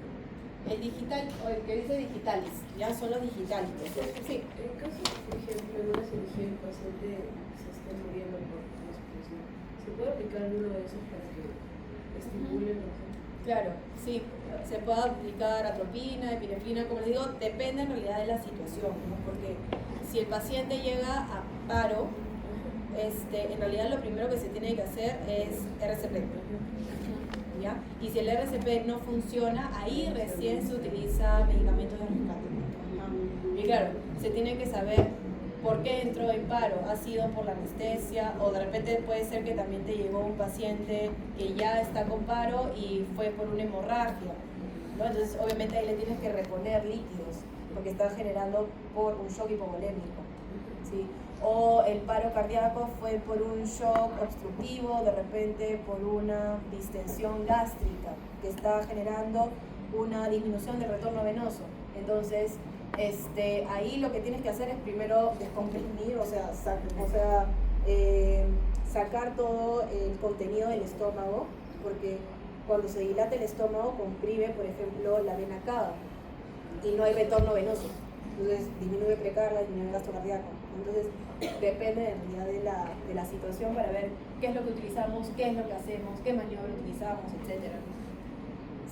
El digital, o el que dice digitalis, ya son los digitálicos. Sí. En caso, por ejemplo, de una cirugía el paciente se esté muriendo por explosión, ¿se puede aplicar uno de esos para que estimule el proceso? Claro, sí. Se puede aplicar atropina, epinefrina, como les digo, depende en realidad de la situación, ¿no? Porque si el paciente llega a paro, en realidad lo primero que se tiene que hacer es RCP. ¿Ya? Y si el RCP no funciona, ahí recién se utiliza medicamentos de rescate. Y claro, se tiene que saber por qué entró en paro. ¿Ha sido por la anestesia? O de repente puede ser que también te llegó un paciente que ya está con paro y fue por una hemorragia, ¿no? Entonces obviamente ahí le tienes que reponer líquidos porque está generando por un shock hipovolémico, ¿sí? O el paro cardíaco fue por un shock obstructivo, de repente por una distensión gástrica que está generando una disminución del retorno venoso. Entonces, ahí lo que tienes que hacer es primero descomprimir, sacar todo el contenido del estómago, porque cuando se dilata el estómago comprime, por ejemplo, la vena cava y no hay retorno venoso. Entonces disminuye precardia, disminuye gasto cardíaco. Entonces depende en realidad de la situación para ver qué es lo que utilizamos, qué es lo que hacemos, qué maniobra utilizamos, etc.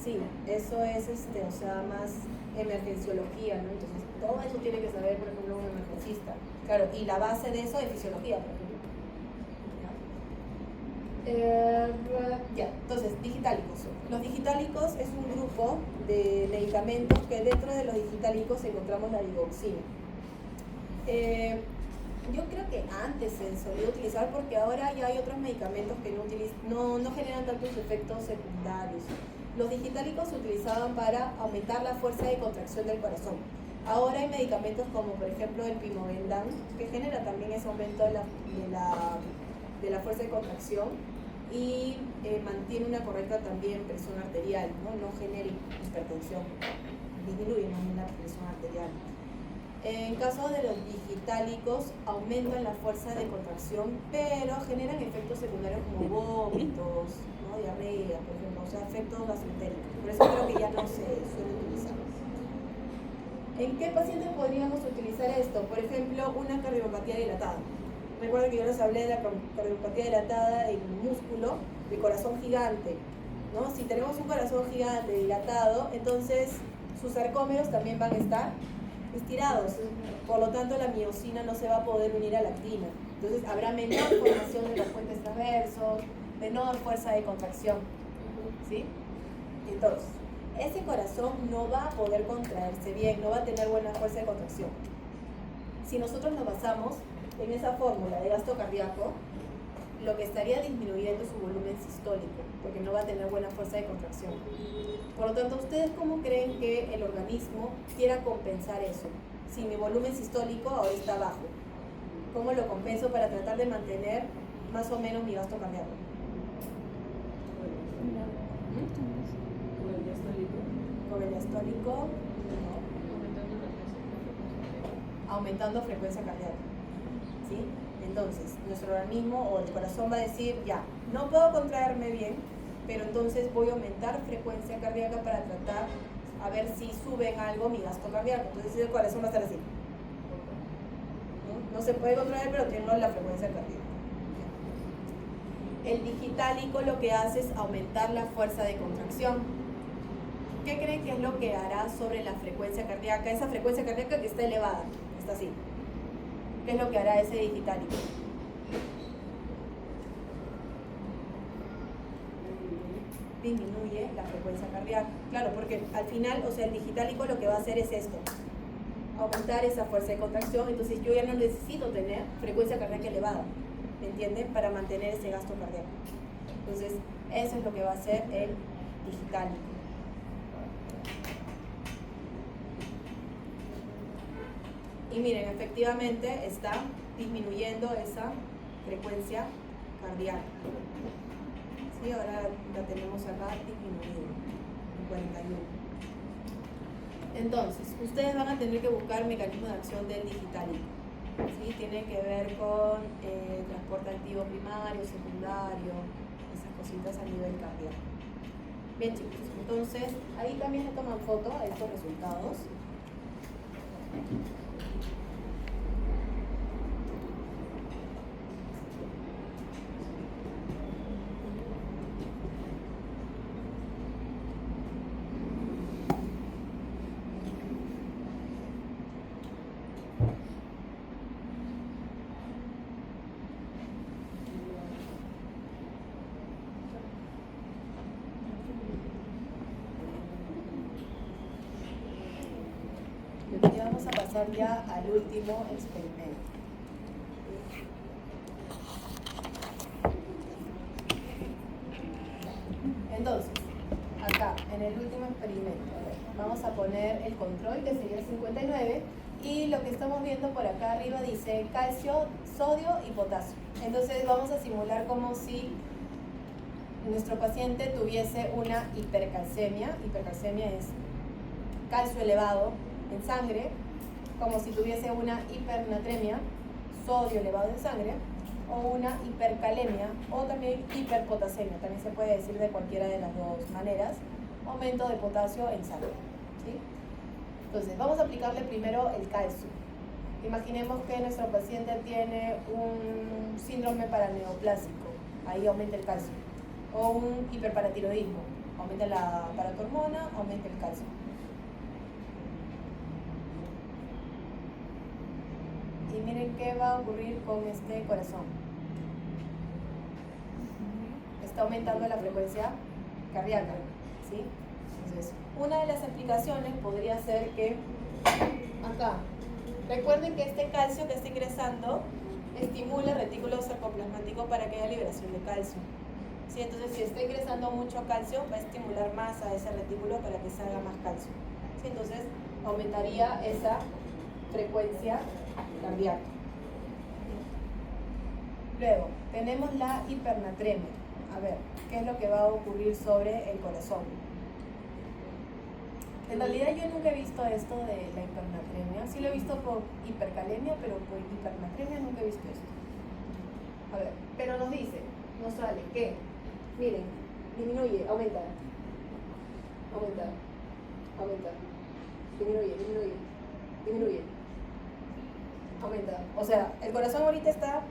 Sí, eso es más emergenciología, ¿no? Entonces todo eso tiene que saber, por ejemplo, un emergencista. Claro, y la base de eso es fisiología, por ejemplo. Entonces, digitálicos. Los digitálicos es un grupo de medicamentos que dentro de los digitálicos encontramos la digoxina. Yo creo que antes se solía utilizar porque ahora ya hay otros medicamentos que no generan tantos efectos secundarios. Los digitálicos se utilizaban para aumentar la fuerza de contracción del corazón. Ahora hay medicamentos como por ejemplo el Pimobendan que genera también ese aumento de la fuerza de contracción y mantiene una correcta también presión arterial, no genera hipertensión, disminuye más bien la presión arterial. En caso de los digitálicos aumentan la fuerza de contracción, pero generan efectos secundarios como vómitos, diarrea, por ejemplo, o sea, efectos gastroentéricos. Por eso creo que ya no se suele utilizar. ¿En qué pacientes podríamos utilizar esto? Por ejemplo, una cardiopatía dilatada. Recuerden que yo les hablé de la cardiopatía dilatada en músculo de corazón gigante, ¿no? Si tenemos un corazón gigante dilatado, entonces sus sarcómeros también van a estar estirados, por lo tanto la miocina no se va a poder unir a la actina, entonces habrá menor formación de los puentes transversos, menor fuerza de contracción, ¿sí? Entonces, ese corazón no va a poder contraerse bien, no va a tener buena fuerza de contracción. Si nosotros nos basamos en esa fórmula de gasto cardíaco, lo que estaría disminuyendo es su volumen sistólico, porque no va a tener buena fuerza de contracción. Por lo tanto, ¿ustedes cómo creen que el organismo quiera compensar eso? Si mi volumen sistólico ahora está bajo, ¿cómo lo compenso para tratar de mantener más o menos mi gasto cardíaco? Con el diastólico, aumentando frecuencia cardíaca, ¿sí? Entonces, nuestro organismo o el corazón va a decir, ya, no puedo contraerme bien, pero entonces voy a aumentar frecuencia cardíaca para tratar a ver si sube en algo mi gasto cardíaco. Entonces el corazón va a estar así. No se puede contraer, pero tiene la frecuencia cardíaca. El digitálico lo que hace es aumentar la fuerza de contracción. ¿Qué creen que es lo que hará sobre la frecuencia cardíaca? Esa frecuencia cardíaca que está elevada, está así. ¿Qué es lo que hará ese digitálico? Disminuye la frecuencia cardíaca. Claro, porque al final, o sea, el digitálico lo que va a hacer es esto, aumentar esa fuerza de contracción, entonces yo ya no necesito tener frecuencia cardíaca elevada, ¿me entienden? Para mantener ese gasto cardíaco. Entonces, eso es lo que va a hacer el digitálico. Y miren, efectivamente está disminuyendo esa frecuencia cardíaca. Sí, ahora la tenemos acá disminuida, en 41. Entonces, ustedes van a tener que buscar mecanismos de acción del digitálico. ¿Sí? Tiene que ver con transporte activo primario, secundario, esas cositas a nivel cardíaco. Bien chicos, entonces ahí también le toman foto a estos resultados. Y vamos a pasar ya al último experimento. Entonces, acá, en el último experimento, vamos a poner el control, que sería el 59, y lo que estamos viendo por acá arriba dice calcio, sodio y potasio. Entonces vamos a simular como si nuestro paciente tuviese una hipercalcemia. Hipercalcemia es calcio elevado en sangre, como si tuviese una hipernatremia, sodio elevado en sangre, o una hipercalemia, o también hiperpotasemia, también se puede decir de cualquiera de las dos maneras, aumento de potasio en sangre, ¿sí? Entonces, vamos a aplicarle primero el calcio. Imaginemos que nuestro paciente tiene un síndrome paraneoplásico, ahí aumenta el calcio, o un hiperparatiroidismo, aumenta la paratormona, aumenta el calcio. Y miren qué va a ocurrir con este corazón. Está aumentando la frecuencia cardíaca, ¿sí? Entonces, una de las explicaciones podría ser que acá, recuerden que este calcio que está ingresando estimula el retículo sarcoplasmático para que haya liberación de calcio, ¿sí? Entonces, si está ingresando mucho calcio, va a estimular más a ese retículo para que salga más calcio, ¿sí? Entonces, aumentaría esa frecuencia cardíaca. Luego, tenemos la hipernatremia. A ver, ¿qué es lo que va a ocurrir sobre el corazón? En realidad yo nunca he visto esto de la hipernatremia. Sí lo he visto por hipercalemia, pero por hipernatremia nunca he visto esto. A ver, pero nos dice, nos sale que, miren, disminuye, aumenta, aumenta, aumenta, disminuye, disminuye, disminuye, aumenta. O sea, el corazón ahorita está,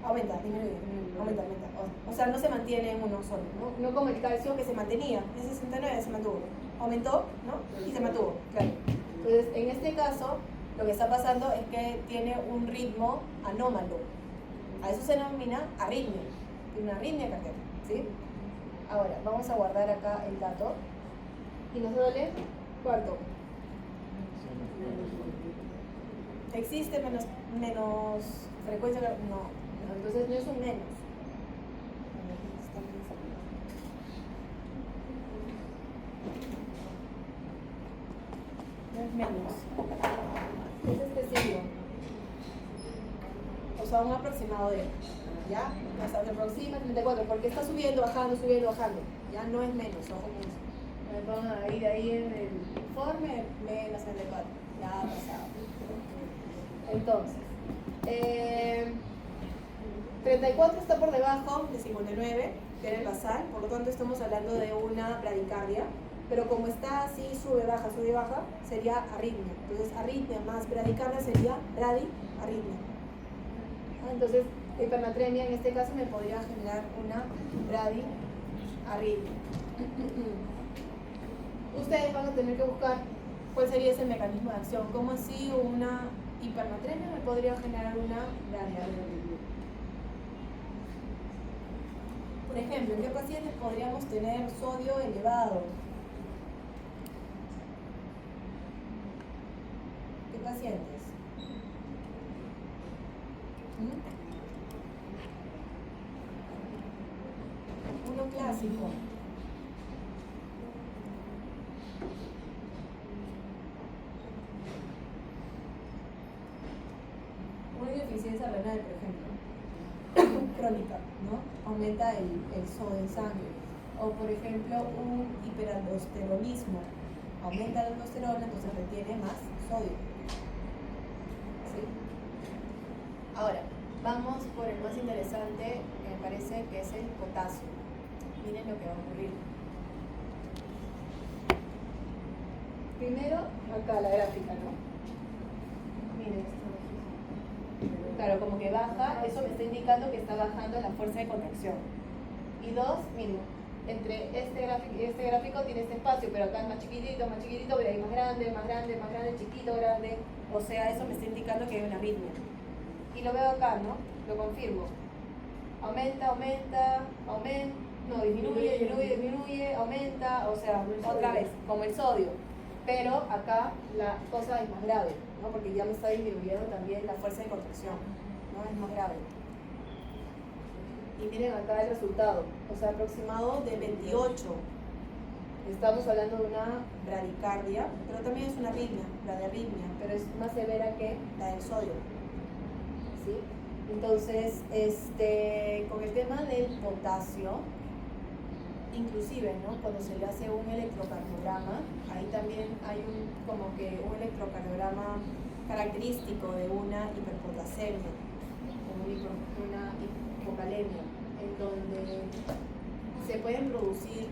aumenta, disminuye, aumenta, aumenta. O sea, no se mantiene en uno solo, ¿no? No como el calcio que se mantenía, en 69 se mantuvo. Aumentó, ¿no? Y se mantuvo, claro. Entonces, en este caso, lo que está pasando es que tiene un ritmo anómalo. A eso se denomina arritmia, una arritmia cardíaca, ¿sí? Ahora, vamos a guardar acá el dato. ¿Y nos duele? ¿Cuánto? ¿Existe menos frecuencia? No, entonces no es un menos. No es menos. Es excesivo. O sea, un aproximado de, ¿ya? O sea, se aproxima 34, porque está subiendo, bajando, ya no es menos, ojo con eso. Me pongan ahí en el informe, menos 34, ya ha pasado. Entonces, 34 está por debajo de 59, que era el basal, por lo tanto estamos hablando de una bradicardia, pero como está así, sube, baja, sería arritmia. Entonces, arritmia más bradicardia sería bradiarritmia. Entonces, hipernatremia en este caso me podría generar una bradiarritmia. Ustedes van a tener que buscar cuál sería ese mecanismo de acción. ¿Cómo así una hipernatremia me podría generar una bradiarritmia? Por ejemplo, ¿en qué pacientes podríamos tener sodio elevado? ¿Qué pacientes? Uno clásico. Una insuficiencia renal, por ejemplo, crónica, ¿no? Aumenta el sodio en sangre. O, por ejemplo, un hiperaldosteronismo. Aumenta la aldosterona, entonces retiene más sodio. ¿Sí? Ahora, vamos por el más interesante, que me parece que es el potasio. Miren lo que va a ocurrir. Primero, acá la gráfica, ¿no? Miren esto. Claro, como que baja, eso me está indicando que está bajando la fuerza de contracción. Y dos, miren, entre este gráfico tiene este espacio, pero acá es más chiquitito, pero ahí más grande, chiquito, grande. O sea, eso me está indicando que hay una arritmia. Y lo veo acá, ¿no? Lo confirmo. Aumenta, no, disminuye, aumenta, o sea, otra vez, como el sodio. Pero acá la cosa es más grave, ¿no? Porque ya me está disminuyendo también la fuerza de contracción, ¿no? Es más grave. Y miren acá el resultado, o sea, aproximado de 28. Estamos hablando de una bradicardia, pero también es una arritmia, bradiarritmia, pero es más severa que la del sodio. ¿Sí? Entonces, con el tema del potasio, inclusive, ¿no? Cuando se le hace un electrocardiograma, ahí también hay como que un electrocardiograma característico de una hiperpotasemia, una hipocalemia, en donde se pueden producir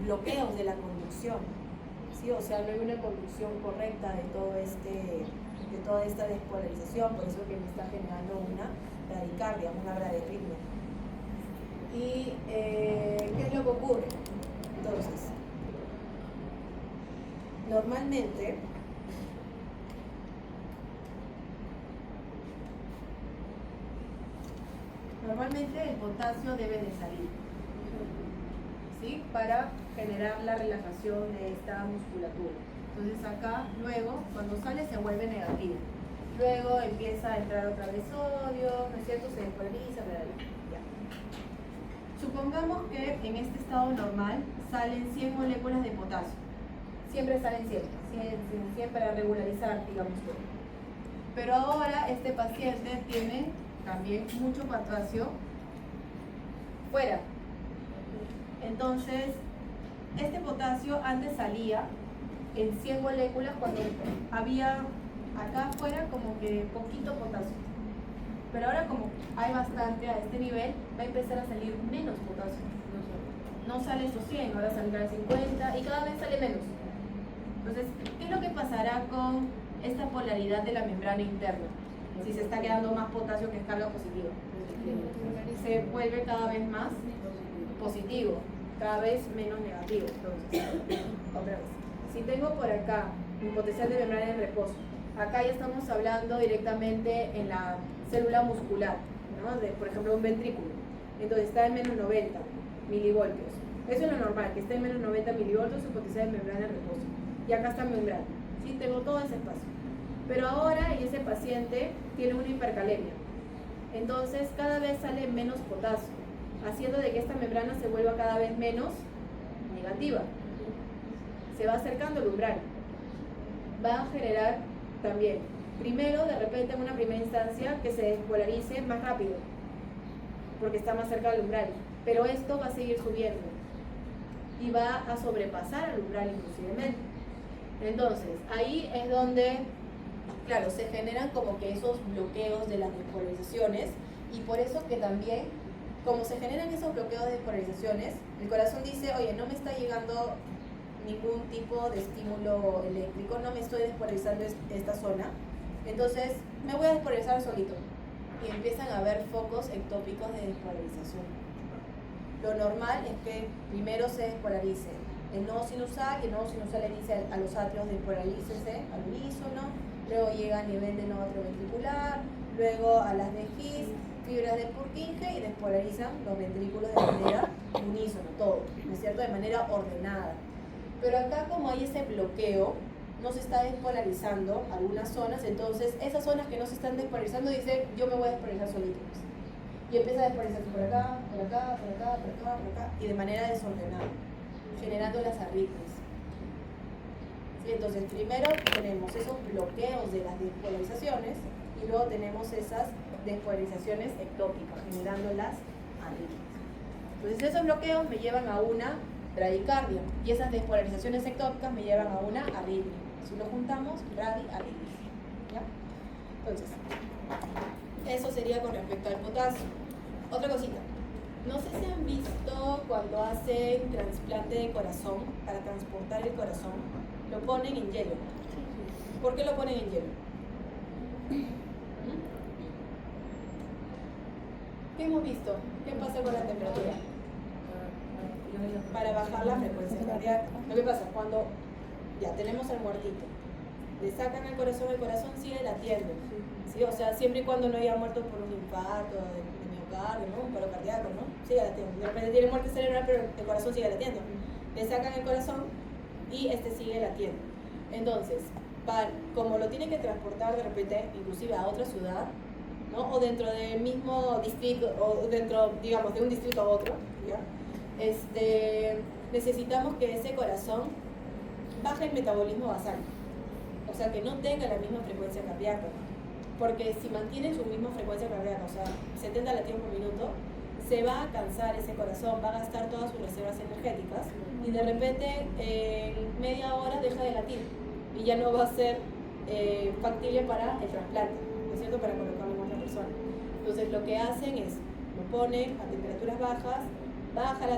bloqueos de la conducción, ¿sí? O sea, no hay una conducción correcta de toda esta despolarización, por eso que me está generando una bradicardia, una bradiarritmia. ¿Y qué es lo que ocurre? Entonces, normalmente el potasio debe de salir, ¿sí? Para generar la relajación de esta musculatura. Entonces acá, luego, cuando sale se vuelve negativo. Luego empieza a entrar otra vez sodio, ¿no es cierto? Se despolariza, ya. Supongamos que en este estado normal salen 100 moléculas de potasio. Siempre salen 100 para regularizar, digamos todo. Pero ahora este paciente tiene también mucho potasio fuera. Entonces, este potasio antes salía en 100 moléculas cuando había acá afuera como que poquito potasio. Pero ahora como hay bastante a este nivel, va a empezar a salir menos potasio. No sale esos 100, ahora saldrá 50 y cada vez sale menos. Entonces, ¿qué es lo que pasará con esta polaridad de la membrana interna? Si se está quedando más potasio que es carga positiva. Se vuelve cada vez más positivo, cada vez menos negativo. Entonces, otra vez. Si tengo por acá mi potencial de membrana en reposo, acá ya estamos hablando directamente en la célula muscular, ¿no? De, por ejemplo, un ventrículo. Entonces está en menos 90 milivoltios. Eso es lo normal, que esté en menos 90 milivoltios su potencial de membrana en reposo. Y acá está membrana. ¿Sí? Tengo todo ese espacio. Pero ahora ese paciente tiene una hipercalemia. Entonces cada vez sale menos potasio, haciendo de que esta membrana se vuelva cada vez menos negativa. Se va acercando al umbral. Va a generar también, primero, de repente en una primera instancia, que se despolarice más rápido, porque está más cerca del umbral. Pero esto va a seguir subiendo y va a sobrepasar al umbral inclusivemente. Entonces, ahí es donde, claro, se generan como que esos bloqueos de las despolarizaciones, y por eso que también, como se generan esos bloqueos de despolarizaciones, el corazón dice, oye, no me está llegando ningún tipo de estímulo eléctrico, no me estoy despolarizando esta zona, entonces me voy a despolarizar solito. Y empiezan a haber focos ectópicos de despolarización. Lo normal es que primero se despolarice el nodo sinusal, y el nodo sinusal le dice a los atrios despolarícese al unísono, luego llega a nivel de nodo atrioventricular, luego a las de His, fibras de Purkinje, y despolarizan los ventrículos de manera unísono, todo, ¿no es cierto? De manera ordenada. Pero acá, como hay ese bloqueo, no se está despolarizando algunas zonas, entonces esas zonas que no se están despolarizando dicen, yo me voy a despolarizar solito. Y empieza a despolarizarse por acá, por acá, por acá, por acá, por acá, y de manera desordenada, generando las arritmias. ¿Sí? Entonces, primero tenemos esos bloqueos de las despolarizaciones, y luego tenemos esas despolarizaciones ectópicas, generando las arritmias. Entonces, esos bloqueos me llevan a una bradicardia, y esas despolarizaciones ectópicas me llevan a una arritmia. Si lo juntamos, bradiarritmia. ¿Ya? Entonces, eso sería con respecto al potasio. Otra cosita. No sé si han visto cuando hacen trasplante de corazón, para transportar el corazón, lo ponen en hielo. ¿Por qué lo ponen en hielo? ¿Qué hemos visto? ¿Qué pasa con la temperatura? Para bajar la frecuencia cardíaca. Lo que pasa cuando ya tenemos al muertito, le sacan el corazón sigue latiendo. ¿Sí? O sea, siempre y cuando no haya muerto por un infarto de miocardio, ¿no? Un paro cardíaco, ¿no? Sigue latiendo. De repente tiene muerte cerebral, pero el corazón sigue latiendo. Le sacan el corazón y este sigue latiendo. Entonces, como lo tienen que transportar de repente, inclusive a otra ciudad, ¿no? O dentro del mismo distrito, o dentro, digamos, de un distrito a otro, ¿ya? Necesitamos que ese corazón baje el metabolismo basal, o sea, que no tenga la misma frecuencia cardíaca, porque si mantiene su misma frecuencia cardíaca, o sea, 70 latidos por minuto, se va a cansar ese corazón, va a gastar todas sus reservas energéticas y de repente en media hora deja de latir y ya no va a ser factible para el trasplante, ¿no es cierto?, para colocarlo en otra persona. Entonces lo que hacen es, lo ponen a temperaturas bajas, baja la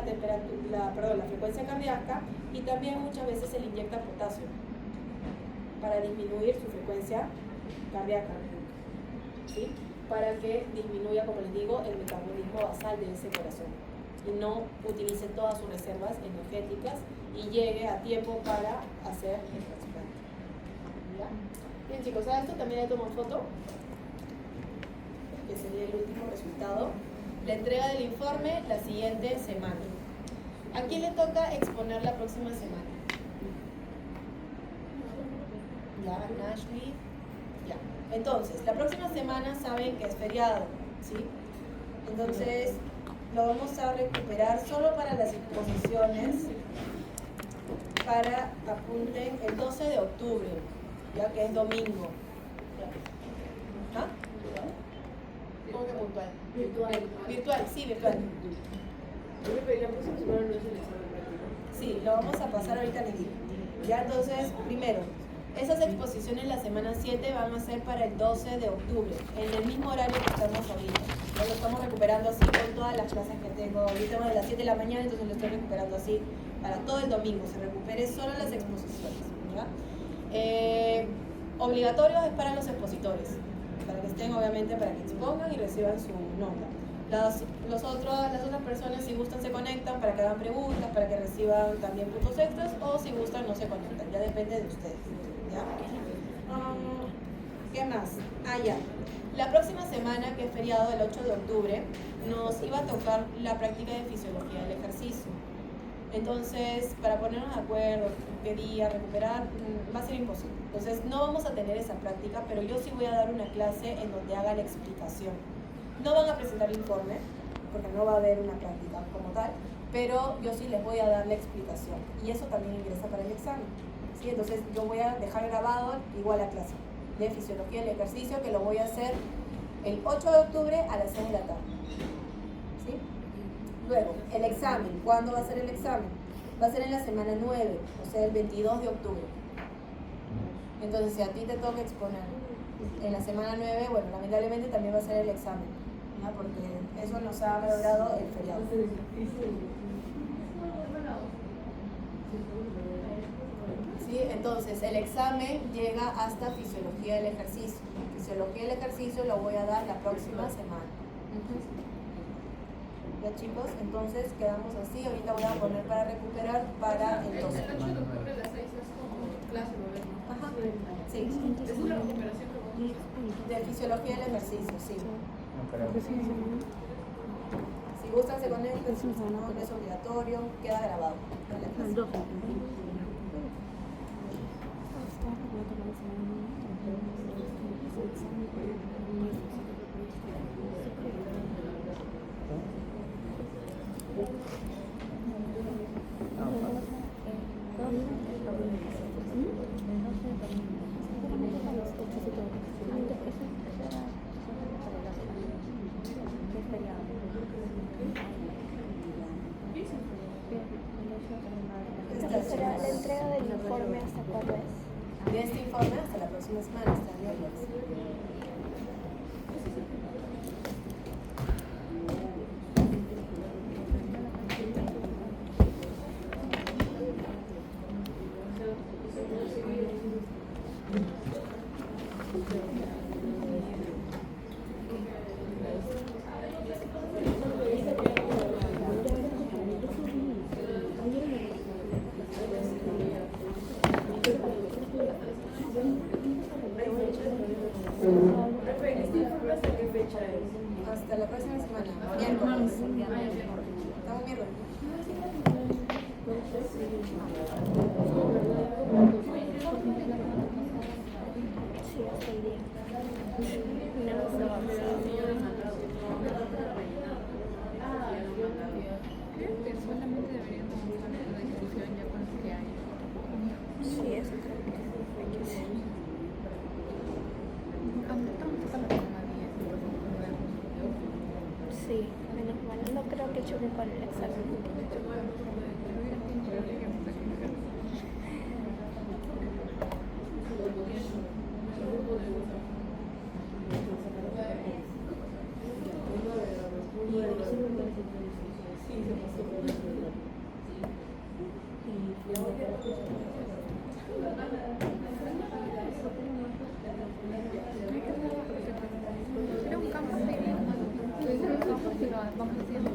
frecuencia cardíaca y también muchas veces se le inyecta potasio para disminuir su frecuencia cardíaca, ¿sí? Para que disminuya, como les digo, el metabolismo basal de ese corazón y no utilice todas sus reservas energéticas y llegue a tiempo para hacer el trasplante. ¿Ya? Bien, chicos, a esto también le tomo foto, que sería el último resultado. La entrega del informe la siguiente semana. ¿A quién le toca exponer la próxima semana? Ya, Nashli. Ya. Entonces, la próxima semana saben que es feriado, ¿sí? Entonces, lo vamos a recuperar solo para las exposiciones, para apunten el 12 de octubre, ya que es domingo. ¿Ah? ¿Cómo que puntual? Virtual, sí, virtual. La próxima semana no es el examen práctico. Sí, lo vamos a pasar ahorita en equipo. Ya, entonces, primero, esas exposiciones la semana 7 van a ser para el 12 de octubre, en el mismo horario que estamos ahorita. Ya lo estamos recuperando así con todas las clases que tengo. Ahorita tengo de las 7 de la mañana, entonces lo estoy recuperando así para todo el domingo. Se recupere solo las exposiciones. ¿Ya? Obligatorios es para los expositores, para que estén, obviamente, para que expongan y reciban su nota. Las otras personas, si gustan, se conectan para que hagan preguntas, para que reciban también puntos extras, o si gustan, no se conectan. Ya depende de ustedes. ¿Ya? ¿Qué más? Ya. La próxima semana, que es feriado el 8 de octubre, nos iba a tocar la práctica de fisiología del ejercicio. Entonces, para ponernos de acuerdo qué día recuperar, va a ser imposible. Entonces, no vamos a tener esa práctica, pero yo sí voy a dar una clase en donde haga la explicación. No van a presentar el informe, porque no va a haber una práctica como tal, pero yo sí les voy a dar la explicación. Y eso también ingresa para el examen. ¿Sí? Entonces, yo voy a dejar grabado igual la clase de fisiología del ejercicio, que lo voy a hacer el 8 de octubre a las 6 de la tarde. ¿Sí? Luego, el examen. ¿Cuándo va a ser el examen? Va a ser en la semana 9, o sea, el 22 de octubre. Entonces, si a ti te toca exponer en la semana 9, bueno, lamentablemente también va a ser el examen, ¿no? Porque eso nos ha logrado el feriado. ¿Sí? Entonces, el examen llega hasta fisiología del ejercicio. Fisiología del ejercicio lo voy a dar la próxima semana. Ya, chicos, entonces quedamos así. Ahorita voy a poner para recuperar para el 12. El 8 de octubre a las 6 es como clase, ¿no? Ajá. Sí. Es una recuperación como De fisiología del ejercicio, sí. Pues Si gustan, se conectan, si no, es obligatorio, queda grabado. ¿Será la entrega del informe hasta cuándo es? De este informe hasta la próxima semana, hasta el miércoles. miércoles. Estamos miércoles. Sí, hasta el día. No hemos avanzado. Creo que solamente deberíamos usar la discusión ya con lo que hay. Sí, eso creo que hay que hacer. Aunque estamos tocando con nadie, Sí, menos mal. No creo que choque con el examen. era un campo muy bien. Pero vamos haciendo.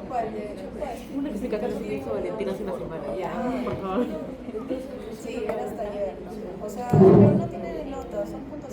¿Cuál? De hecho, pues. Una explicación que hizo Valentina hace una semana. Ya, por favor. Sí, era hasta ayer. O sea, pero no tiene nota, son puntos